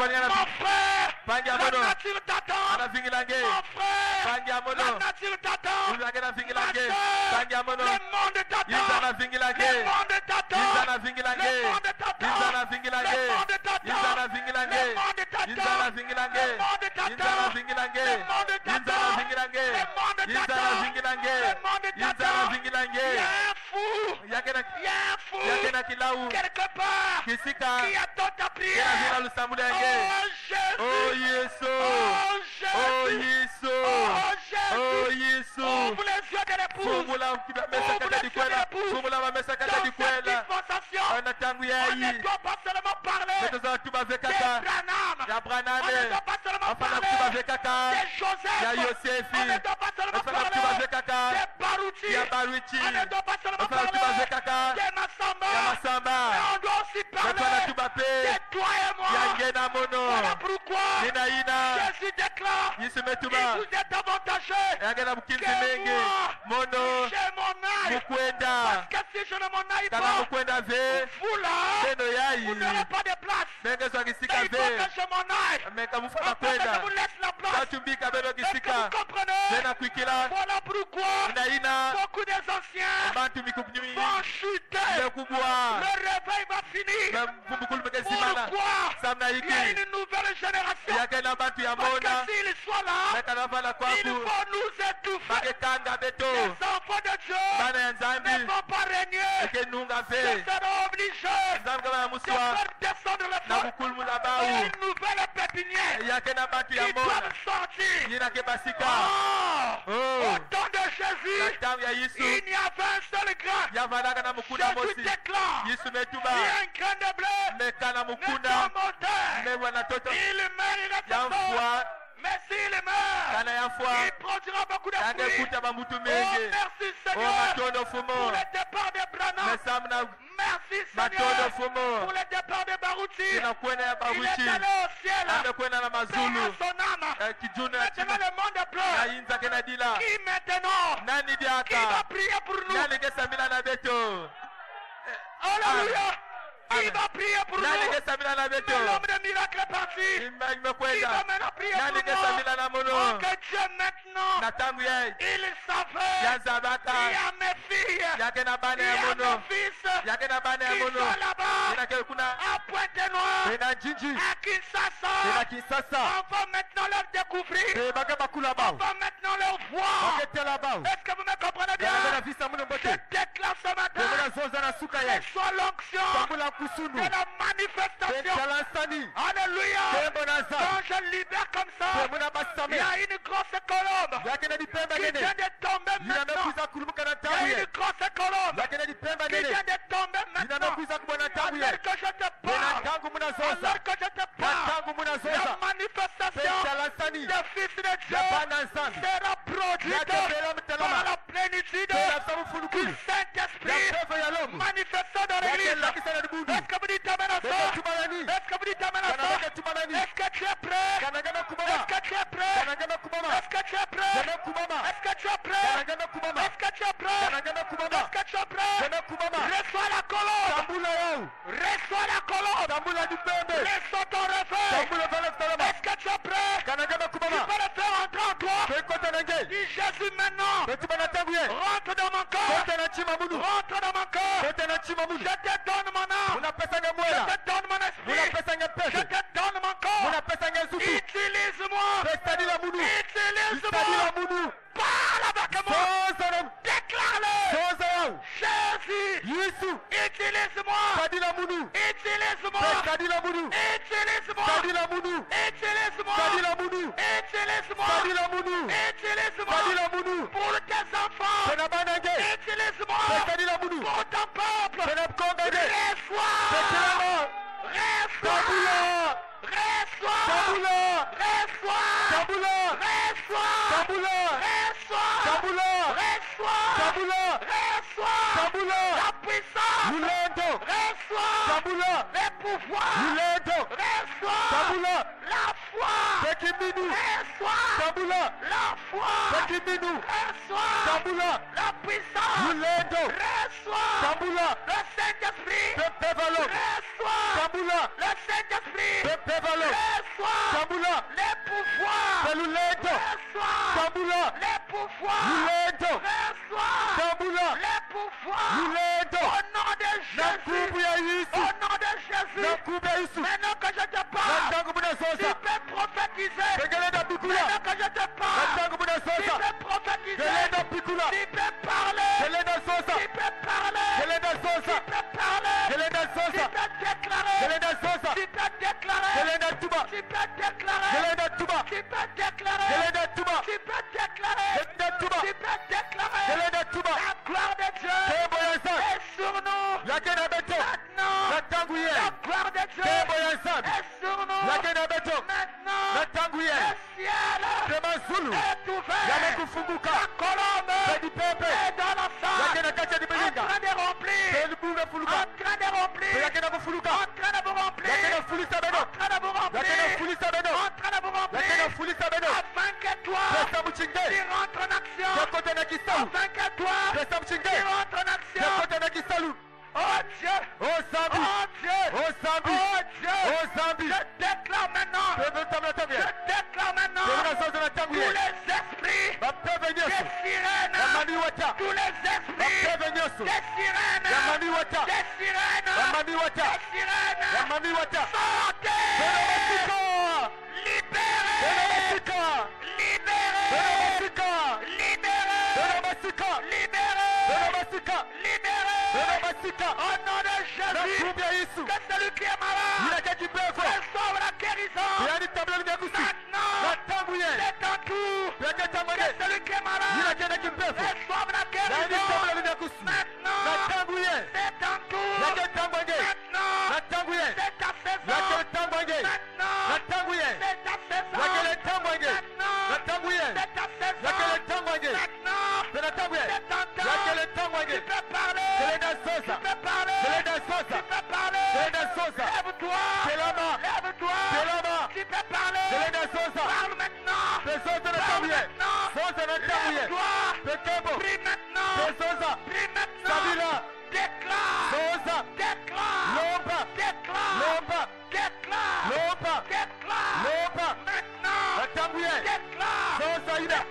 frère, la nature t'attend. Mon frère, la nature t'attend. Ma soeur, le monde t'attend. Le monde t'attend. Le monde t'attend. Le monde quelque part qui attend ta prière. Oh Jésus, oh Jésus, oh Jésus, ouvre les yeux de l'épouse, ouvre les yeux de l'épouse. Dans cette dispensation, on ne doit pas seulement parler des Branham, on ne doit pas seulement parler des Joseph, on ne doit pas seulement parler des Baruti, on ne doit pas seulement parler des Massamba, mais on doit aussi parler de toi et moi. Voilà pourquoi Jésus déclare, il vous est avantageux que moi, j'ai mon âge, parce que si je ne m'en aille pas, vous là, vous n'aurez pas de place. Mais il faut que je m'en aille, afin que je vous laisse la place. Est-ce que vous comprenez? Voilà pourquoi beaucoup des anciens vont chuter. Le réveil va finir. Pourquoi il y a une nouvelle génération? Parce que s'ils soient là, il faut nous étouffer. Les enfants de Dieu ne vont pas régner. Ils seront obligés de faire descendre le feu. Il y a une nouvelle pépinière qui doit sortir. Au temps de Jésus, il n'y avait un seul grain. Jésus déclare, il y a un grain de blé, mais son moteur, il mène la saison. Mais s'il meurt, il produira beaucoup de fruits. Oh, merci Seigneur pour le départ de Branham. Merci Seigneur pour le départ de Baruti. Il est allé au ciel. Son âme. Maintenant le monde pleure. Qui maintenant? Qui va prier pour nous? Alléluia. Qui va prier pour nous? L'homme de miracle est parti. Qui va maintenant prier pour nous? Oh, que Dieu maintenant, il savait, il y a mes filles, il y a mes fils, qui sont là-bas, à Pointe-Noire, à Kinshasa. On va maintenant leur découvrir. On va maintenant leur voir. Est-ce que vous me comprenez bien? Je déclare ce matin, reçois l'onction de la manifestation. Alléluia. Quand je libère comme ça, il y a une grosse colombe qui vient de tomber maintenant. Il y a une grosse colombe qui vient de tomber maintenant. Alors que je te parle, la manifestation des fils de Dieu sera produite par la plénitude du Saint-Esprit manifestant dans l'église. Est-ce que vous dites amen à ça? Est-ce que vous dites amen à ça? Est-ce que tu es prêt? Est-ce que tu es prêt? Est-ce que tu es prêt? Est-ce que tu es prêt? Est-ce que tu es prêt? Est-ce que tu es prêt? Reçois la colombe. Reçois la colombe. Reçois ton réveil. Est-ce que tu es prêt? Tu peux le faire entrer en toi. Dis Jésus maintenant. Rentre dans mon corps. Rentre dans mon corps. Je te donne mon âme. Je te donne mon esprit. Je te donne mon corps. Utilise-moi. Utilise-moi. Parle avec moi. Déclare-le. Jésus. Utilise-moi. Utilise-moi. Utilise-moi. Utilise-moi. Utilise-moi. Pour tes enfants. Utilise-moi. Pour ton peuple. Reçois. La puissance. Reçois. Les pouvoirs. Reçois. La foi. foi. Tambula. La foi. Reçois la puissance. Reçois le Saint-Esprit. Reçois le Saint-Esprit. Reçois les pouvoirs. Reçois les pouvoirs. Reçois les pouvoirs. Au nom de Jésus. Au nom de Jésus. Maintenant que je te parle, tu peux prophétiser. Maintenant que je te parle, tu peux prophétiser. Tu peux parler. Tu peux parler. Tu peux déclarer. Tu peux déclarer. Tu peux déclarer. Tu peux déclarer. Tu peux déclarer. La gloire de Dieu est sur nous. Maintenant, la gloire de Dieu est sur nous. Maintenant, le ciel est ouvert. La colombe est dans la salle. En train de remplir. En train de remplir. En train de vous remplir. En train de vous remplir. Afin que toi, tu rentres en action. Afin que toi, tu rentres en action. Oh Dieu. Oh Dieu. Oh Dieu. Je déclare maintenant. Tous les esprits des sirènes. Tous les esprits des sirènes. Sortez. Au nom de Jésus, que celui qui est malade reçoive la guérison. Maintenant, c'est ton tour. Que celui qui est malade reçoive la guérison. Maintenant, c'est ton tour. Maintenant, c'est ta saison. Maintenant, c'est ta saison. Maintenant, c'est ta saison. Maintenant, c'est ton temps. Tu peux parler. Tu peux parler. Lève-toi. Tu peux parler. Parle maintenant. Lève-toi. Prie maintenant. Déclare. Maintenant. Déclare.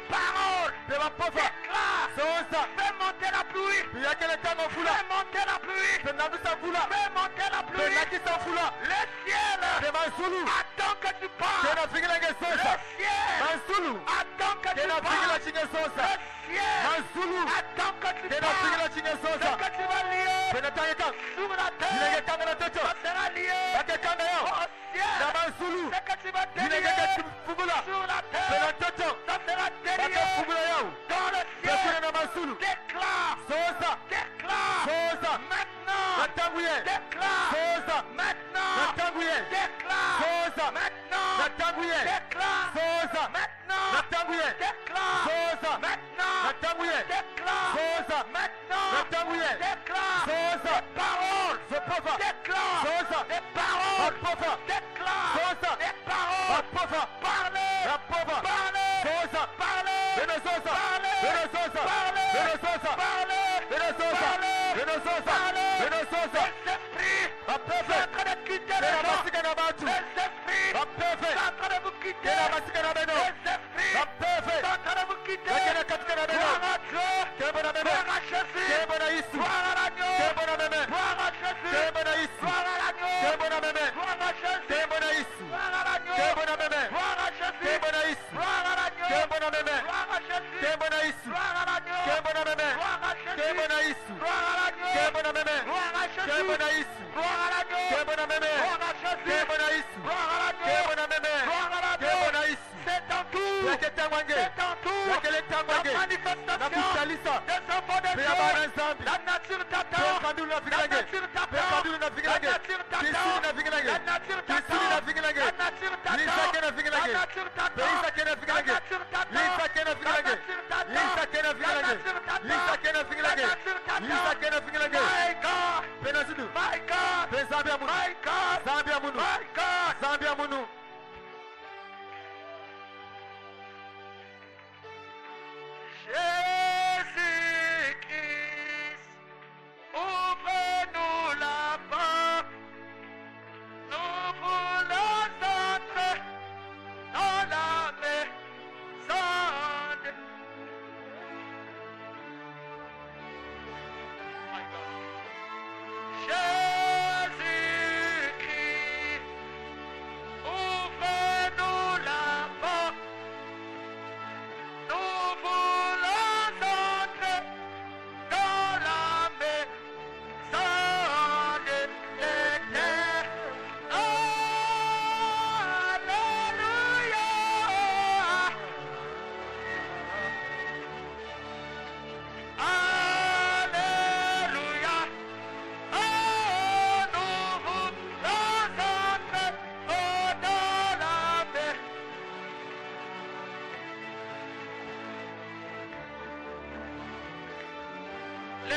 Parole. Fais monter la pluie. Fais monter la pluie. Le ciel attend que tu parles. Le ciel attend que tu parles. Le ciel attend que tu parles. Ce que tu vas lier sur la terre, ça sera lié au ciel. Ce que tu vas délier sur la terre, ça sera délié dans le ciel. Déclare. Maintenant. Déclare. Maintenant. Déclare. Maintenant. Déclare. Maintenant. Déclare. Maintenant. Déclare. Maintenant. Déclare. Des paroles. Déclare. Des paroles. Déclare. Des paroles. Parlez.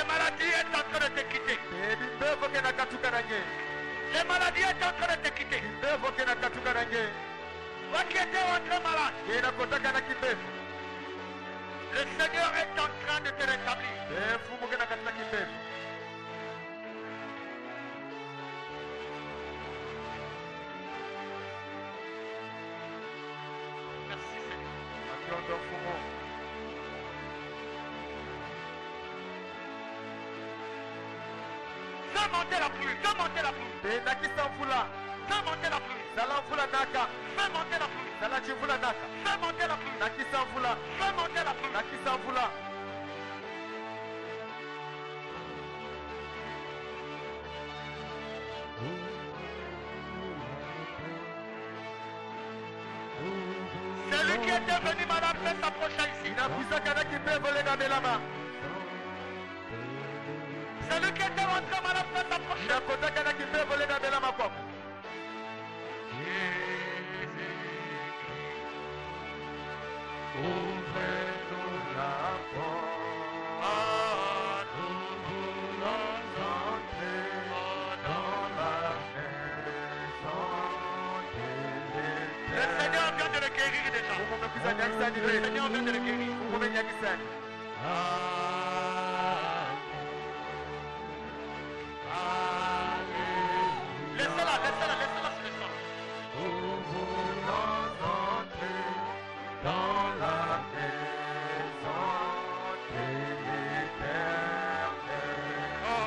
Les maladies sont en train de te quitter. Les maladies sont en train de te quitter. Toi qui étais rentré malade, le Seigneur est en train de te rétablir. Merci Seigneur. Fais monter la pluie, fais monter la pluie. Fais monter la pluie. Fais monter la pluie. Fais monter la pluie. Fais monter la pluie. Celui qui était venu malade peut s'approcher ici. Celui qui était rentré malade peut s'approcher. Ouvrez-nous la porte, nous voulons entrer dans la maison de l'Éternel. Le Seigneur vient de le guérir déjà. Le Seigneur vient de le guérir. Laissez-la sur le sol. Nous voulons entrer dans la maison de l'Éternel. Oh,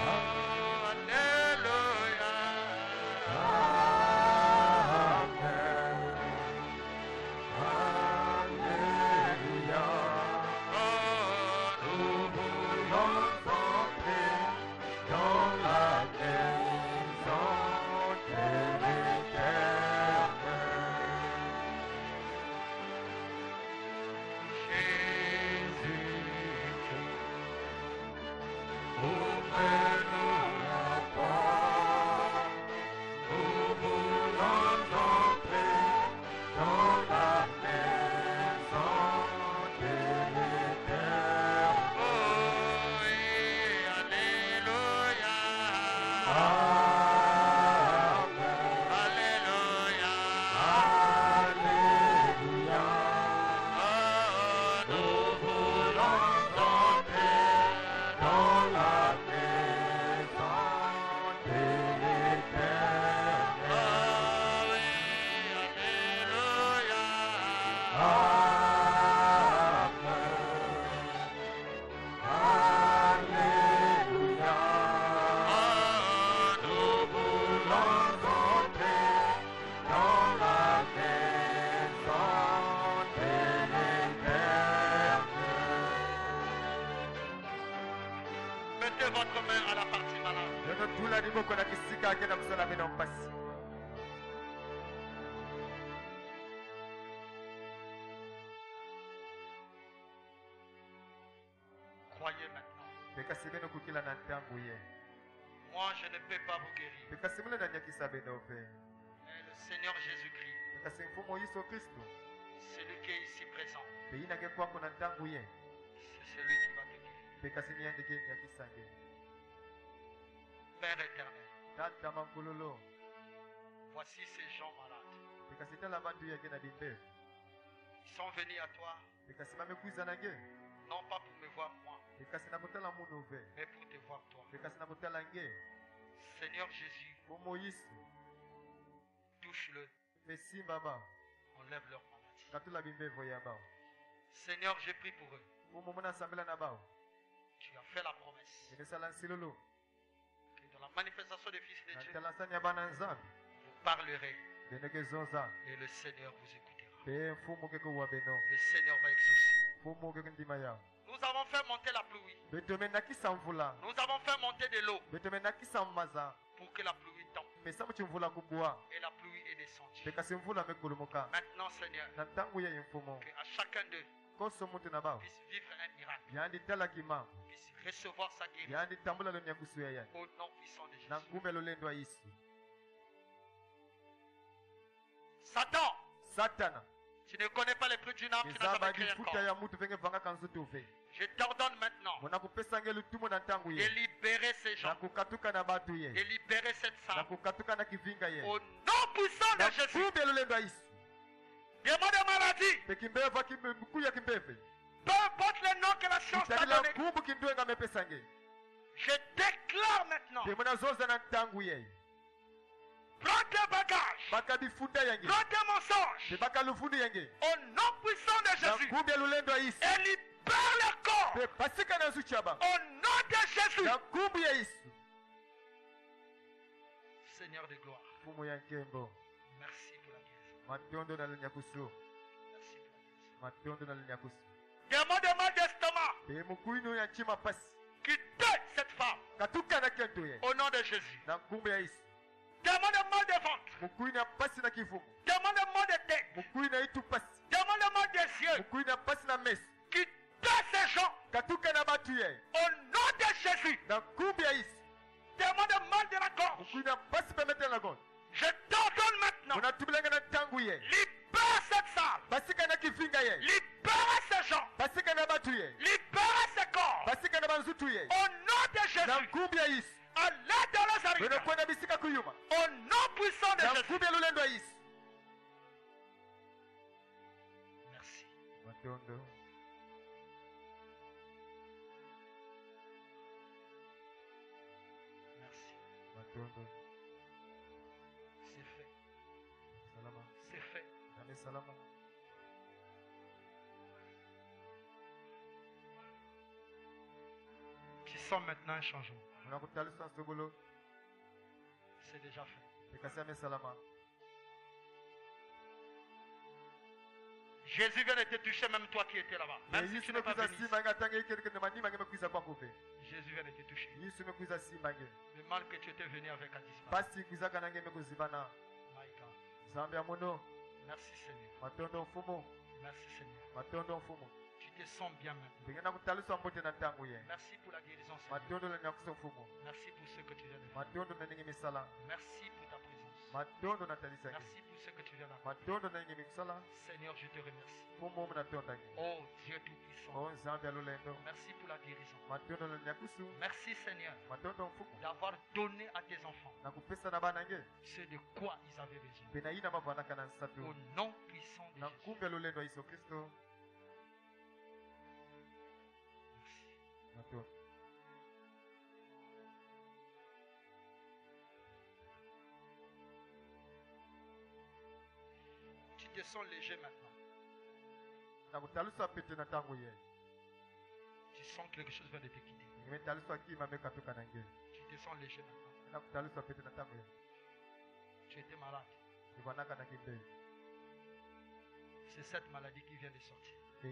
Alléluia. Amen. Alléluia. Oh, Nous voulons entrer dans la maison de l'Éternel. Ouvrez-nous la porte, nous voulons entrer dans la maison de l'Éternel. oh, oui, Alléluia. Amen. Alléluia. Alléluia. Oh, Nous voulons entrer dans la maison de l'Éternel. oh, oui, Alléluia. Alléluia. Oh, Nous voulons entrer dans la maison de l'Éternel. mettez votre main à la partie malade. Croyez maintenant. Moi, je ne peux pas vous guérir. Mais le Seigneur Jésus-Christ, celui qui est ici présent, c'est celui qui va te guérir. Père éternel, voici ces gens malades. Ils sont venus à toi, non pas pour me voir moi, mais pour te voir toi. Seigneur Jésus, touche-le, enlève leur maladie. Seigneur, j'ai pris pour eux. Tu as fait la promesse que dans la manifestation des fils de Dieu, vous parlerez et le Seigneur vous écoutera. Le Seigneur va exaucer. Nous avons fait monter la pluie. Nous avons fait monter de l'eau pour que la pluie tombe. Et la pluie est descendue. Maintenant, Seigneur, qu'à chacun d'eux puisse vivre un miracle, puisse recevoir sa guérison au nom puissant de Jésus. Satan, Tu ne connais pas les prix d'une âme, tu n'as jamais créé encore. Je t'ordonne maintenant de libérer ces gens, de libérer cette femme. Au nom puissant de Jésus. Démon de maladie. Peu importe le nom que la science t'a donné. Je déclare maintenant. Prends tes bagages. Prends tes mensonges. Au nom puissant de Jésus. Et libère le corps. Au nom de Jésus. Seigneur de gloire. Merci pour la guérison. Merci pour la guérison. Démon de mal d'estomac. Quittez cette femme. Au nom de Jésus. Démon de mal de ventre. Démon de mal de tête. Démon de mal des yeux. Quittez ces gens. Au nom de Jésus. Démon de mal de la gorge. Je t'ordonne maintenant. Libère cette salle. Libère ces gens. Libère ces corps. Au nom de Jésus. À l'aide de Lazarus. Au nom puissant de Jésus. Merci. Merci. C'est fait. C'est fait. Tu sens maintenant un changement. C'est déjà fait. Jésus vient de te toucher, même toi qui étais là-bas. Même si tu n'es pas venu. Jésus vient de te toucher. Le mal que tu étais venu avec a disparu. My God. Merci Seigneur. Merci Seigneur. Tu te sens bien maintenant. Merci pour la guérison Seigneur. Merci pour ce que tu viens de faire. Merci pour ta présence. Merci pour ce que tu viens de faire. Seigneur, je te remercie. Oh Dieu Tout-Puissant. Merci pour la guérison. Merci Seigneur d'avoir donné à tes enfants ce de quoi ils avaient besoin. Au nom puissant de Jésus. Tu te sens léger maintenant. Tu sens que quelque chose vient de te quitter. Tu te sens léger maintenant. Tu étais malade. C'est cette maladie qui vient de sortir. Tu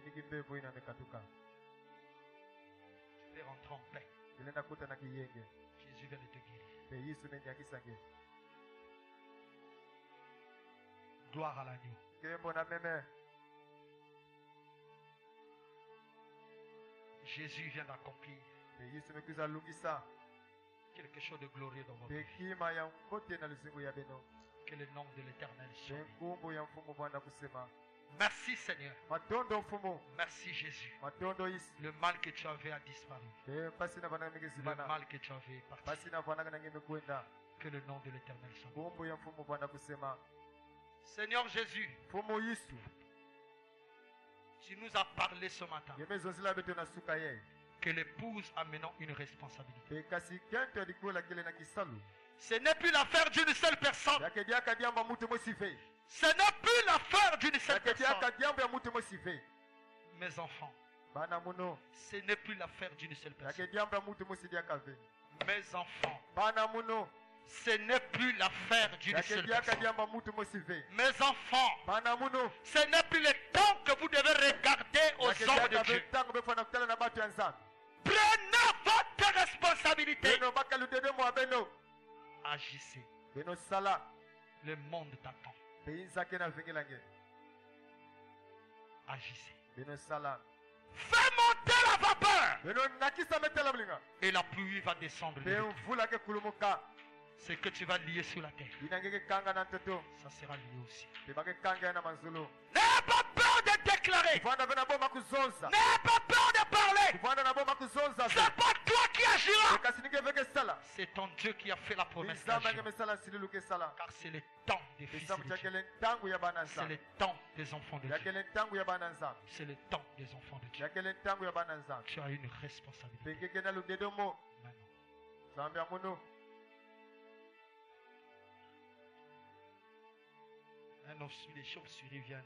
peux rentrer en paix. Jésus vient de te guérir. Gloire à l'agneau. Jésus vient d'accomplir quelque chose de glorieux dans votre vie. Que le nom de l'Éternel soit béni. Merci Seigneur. Merci Jésus. Le mal que tu avais a disparu. Le mal que tu avais est parti. Que le nom de l'Éternel soit béni. Seigneur Jésus, tu nous as parlé ce matin que l'épouse a maintenant une responsabilité. Ce n'est plus l'affaire d'une seule personne. Ce n'est plus l'affaire d'une seule personne. Mes enfants, ce n'est plus l'affaire d'une seule personne. Mes enfants, ce n'est plus l'affaire d'une seule personne. Mes enfants, ce n'est plus le temps que vous devez regarder aux hommes de Dieu. Prenez votre responsabilité. Agissez. Le monde t'attend. Agissez. Fais monter la vapeur. Et la pluie va descendre. Ce que tu vas lier sur la terre, ça sera lié aussi. N'aie pas peur. déclarer. N'aie pas peur de parler. C'est pas toi qui agiras. C'est ton Dieu qui a fait la promesse d'agir. Car c'est le temps des fils de Dieu. C'est le temps des enfants de Dieu. C'est le temps des enfants de Dieu. Tu as une responsabilité. Les chauves-souris viennent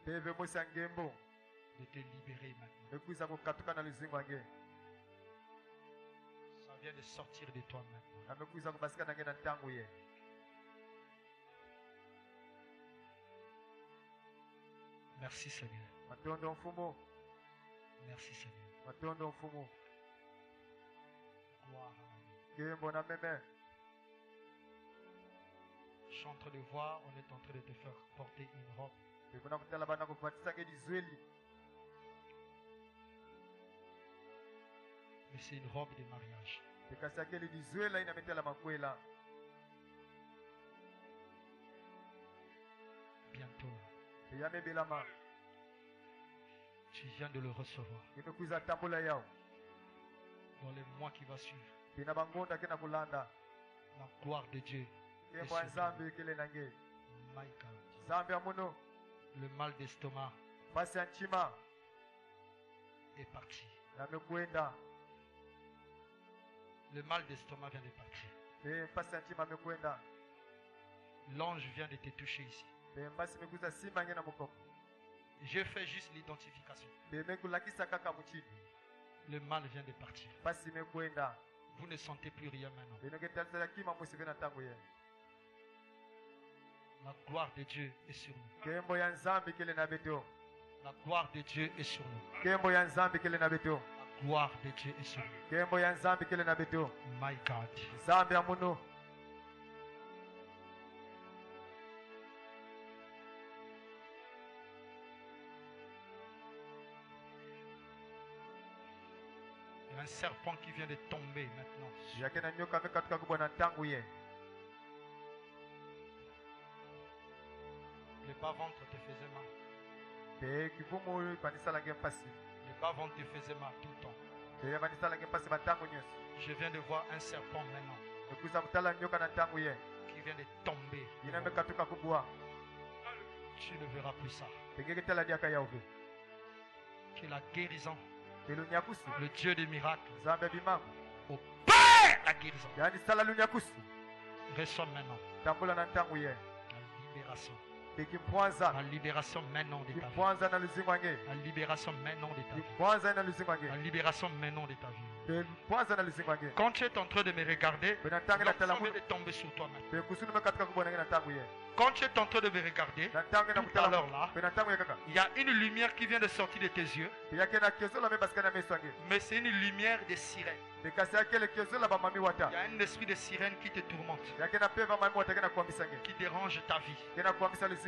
de te libérer maintenant. Ça vient de sortir de toi maintenant. Merci Seigneur. Merci Seigneur. Gloire à Dieu. Je suis en train de voir, on est en train de te faire porter une robe. Mais c'est une robe de mariage. Bientôt. Tu viens de le recevoir. Dans les mois qui vont suivre. La gloire de Dieu. My God. Le mal d'estomac est parti. Le mal d'estomac vient de partir. L'ange vient de te toucher ici. Je fais juste l'identification. Le mal vient de partir. Vous ne sentez plus rien maintenant. La gloire de Dieu est sur nous. La gloire de Dieu est sur nous. La gloire de Dieu est sur nous. My God. Il y a un serpent qui vient de tomber maintenant. Le bas-ventre te faisait mal. Le bas-ventre te faisait mal tout le temps. Je viens de voir un serpent maintenant qui vient de tomber. Tu ne verras plus ça. Que la guérison, le Dieu des miracles, opère la guérison. Reçois maintenant la libération. La libération maintenant de ta vie. La libération maintenant de ta vie. La libération maintenant de ta vie. Quand tu es en train de me regarder, l'onction vient de tomber sur toi maintenant. Quand tu es en train de me regarder, tout à l'heure là, il y a une lumière qui vient de sortir de tes yeux. Mais c'est une lumière de sirène. Il y a un esprit de sirène qui te tourmente, qui dérange ta vie.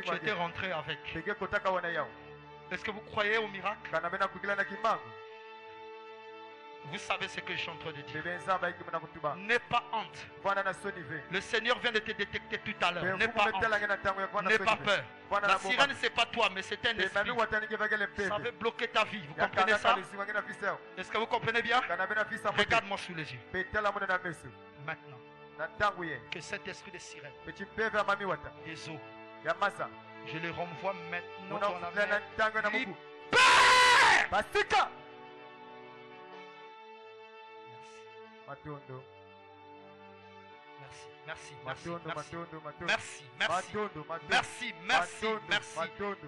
Tu étais rentré avec. Est-ce que vous croyez au miracle? Vous savez ce que je suis en train de dire. N'aie pas honte. Le Seigneur vient de te détecter tout à l'heure. N'aie pas honte. N'aie pas peur. La sirène, ce n'est pas toi, mais c'est un esprit. Ça veut bloquer ta vie. Vous comprenez ça? Est-ce que vous comprenez bien? Regarde-moi sous les yeux. Maintenant, que cet esprit de sirène, des eaux, je les renvoie maintenant dans la mer. Libère! Merci.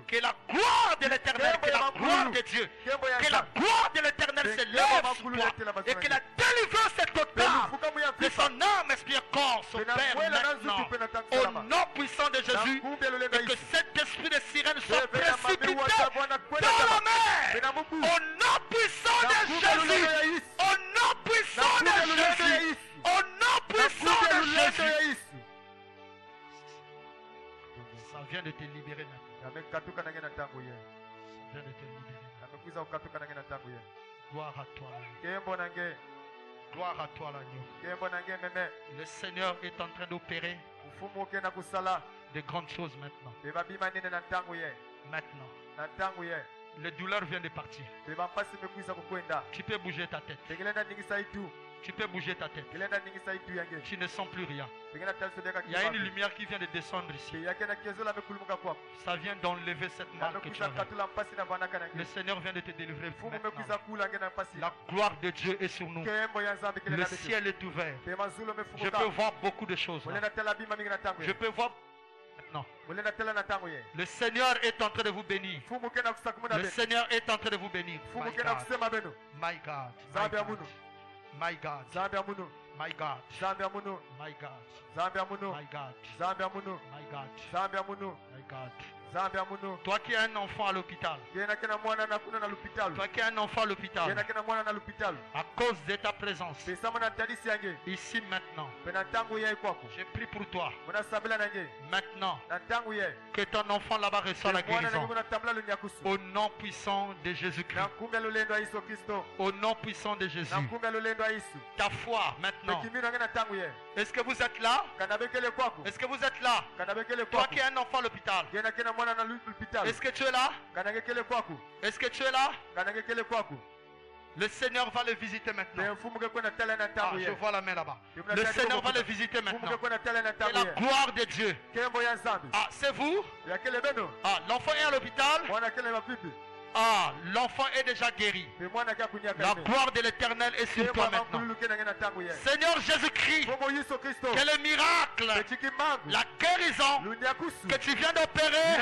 Que la gloire de l'Éternel, que la gloire de Dieu, que la gloire de l'Éternel se lève sur toi et que la délivrance est totale de son âme, esprit et corps s'opère maintenant au nom puissant de Jésus, et que cet esprit de sirène soit précipité dans la mer au nom puissant de Jésus, au nom puissant de Jésus, au nom puissant de Jésus. Ça vient de te libérer maintenant. Ça vient de te libérer. Gloire à toi. Gloire à toi l'agneau. Le Seigneur est en train d'opérer de grandes choses maintenant. Maintenant. Les douleurs viennent de partir. Tu peux bouger ta tête. Tu peux bouger ta tête. Tu ne sens plus rien. Il y a une lumière qui vient de descendre ici. Ça vient d'enlever cette marque que tu as. Le Seigneur vient de te délivrer maintenant. La gloire de Dieu est sur nous. Le ciel est ouvert. Je peux voir beaucoup de choses là. Je peux voir maintenant. Le Seigneur est en train de vous bénir. Le Seigneur est en train de vous bénir. My God. My God. My God. My God. My God. My God. My God. Toi qui as un enfant à l'hôpital. Toi qui as un enfant à l'hôpital. À cause de ta présence. Ici maintenant. Je prie pour toi. Maintenant. Que ton enfant là-bas reçoive la guérison. Au nom puissant de Jésus-Christ. Au nom puissant de Jésus. Ta foi maintenant. Est-ce que vous êtes là? Est-ce que vous êtes là? Toi qui as un enfant à l'hôpital. Est-ce que tu es là? Est-ce que tu es là? Le Seigneur va le visiter maintenant. Ah, je vois la main là-bas. Le Seigneur va le visiter maintenant. Et la gloire de Dieu. Ah, c'est vous? Ah, l'enfant est à l'hôpital? Ah, l'enfant est déjà guéri. La gloire de l'Éternel est sur toi maintenant. Seigneur Jésus-Christ, que le miracle, la guérison que tu viens d'opérer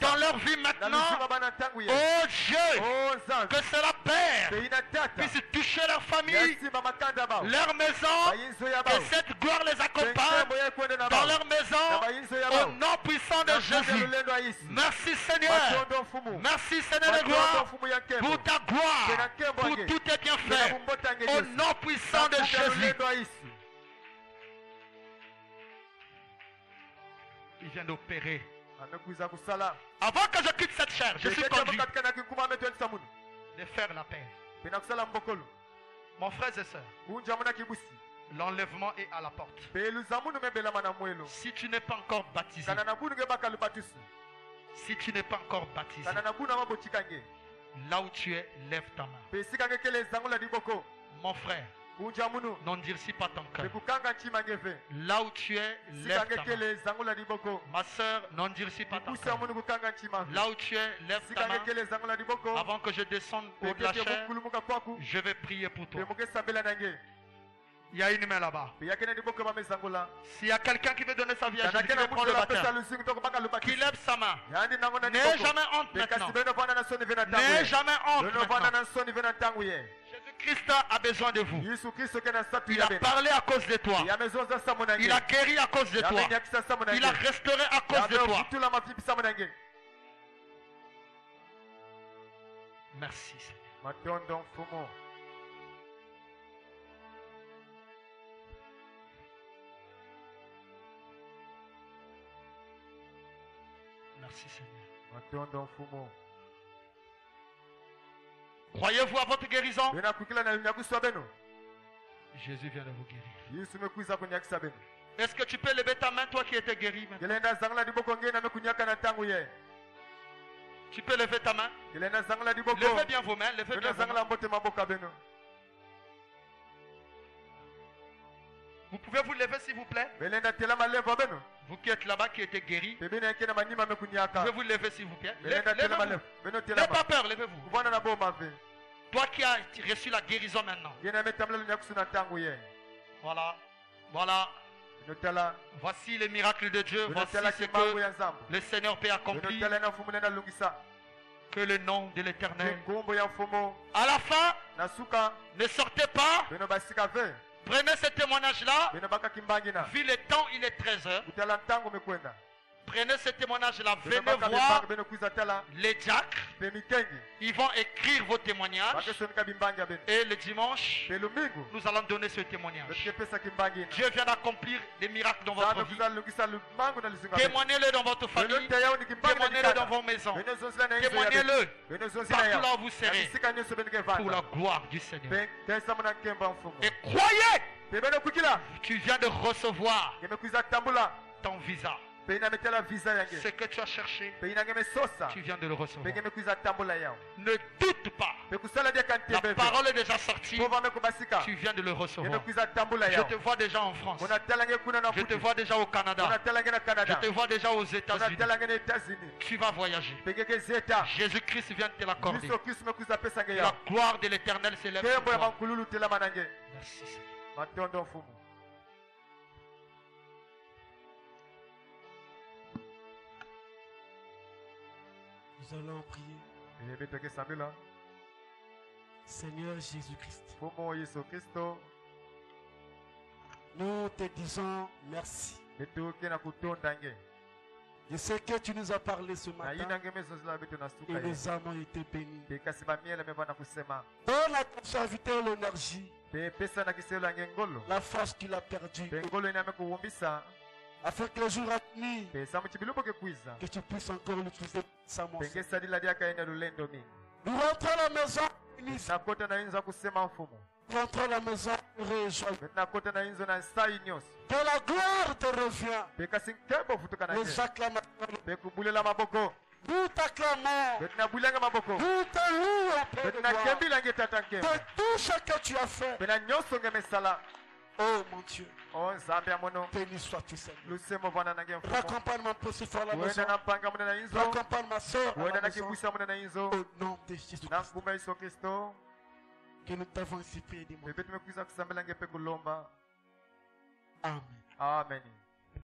dans leur vie maintenant, oh Dieu, que cela Père puisse toucher leur famille, leur maison, que cette gloire les accompagne dans leur maison, au nom puissant de Jésus. Merci Seigneur. Merci Seigneur de gloire, pour ta gloire, pour tout tes bienfaits, au nom puissant de Jésus. Il vient d'opérer. Avant que je quitte cette chair, je suis conduit de faire la paix. Mon frère et soeur, l'enlèvement est à la porte. Si tu n'es pas encore baptisé, si tu n'es pas encore baptisé, là où tu es, lève ta main. Mon frère, n'endurcis pas ton cœur. Là où tu es, lève ta main. Ma soeur, n'endurcis pas ton cœur. Là où tu es, lève ta main. Avant que je descende pour la chair, je vais prier pour toi. Il y a une main là-bas. S'il y a quelqu'un qui veut donner sa vie à Jésus, qui veut prendre le baptême, qui lève sa main. N'aie jamais honte maintenant. N'aie jamais honte maintenant. Jésus-Christ a besoin de vous. Il a parlé à cause de toi. Il a guéri à cause de toi. Il a restauré à cause de toi. Merci Seigneur. Merci Seigneur. Croyez-vous à votre guérison? Jésus vient de vous guérir. Est-ce que tu peux lever ta main, toi qui étais guéri maintenant? Tu peux lever ta main? Levez bien vos mains. Levez bien vos mains. Vous pouvez vous lever s'il vous plaît? Vous qui êtes là-bas, qui êtes guéri, vous pouvez vous lever s'il vous plaît. Levez-vous. N'ayez pas peur, levez-vous. Toi qui as reçu la guérison maintenant. Voilà. Voilà. Voici les miracles de Dieu. Voici ce que le Seigneur peut accomplir. Que le nom de l'Éternel. À la fin, ne sortez pas. Prenez ce témoignage-là. Vu le temps, il est 13h. Prenez ce témoignage-là. Venez voir les diacres. Ils vont écrire vos témoignages. Et le dimanche, nous allons donner ce témoignage. Dieu vient d'accomplir des miracles dans votre vie. Témoignez-le dans votre famille. Témoignez-le dans vos maisons. Témoignez-le partout là où vous serez. Pour la gloire du Seigneur. Et croyez, tu viens de recevoir ton visa. Ce que tu as cherché, tu viens de le recevoir. Ne doute pas. La parole est déjà sortie. Tu viens de le recevoir. Je te vois déjà en France. Je te vois déjà au Canada. Je te vois déjà aux États-Unis. Tu vas voyager. Jésus-Christ vient de te l'accorder. La gloire de l'Éternel s'élève sur toi. Merci Seigneur. Nous allons prier. Seigneur Jésus-Christ, nous te disons merci de ce que tu nous as parlé ce matin et nous avons été bénis. Donne à ton serviteur l'énergie, la force qu'il a perdue, afin que le jour à venir, que tu puisses encore l'utiliser sa montre. Nous rentrons à la maison unis. Nous rentrons à la maison réjouis. Que la gloire te revient. Les acclamations. Nous t'acclamons. Nous te louons de tout ce que tu as fait. Oh mon Dieu. Béni sois-tu Seigneur. Raccompagne mon petit frère à la maison. Raccompagne ma soeur à la maison. Au nom de Jésus-Christ. Que nous t'avons ainsi prié. Amen. Amen.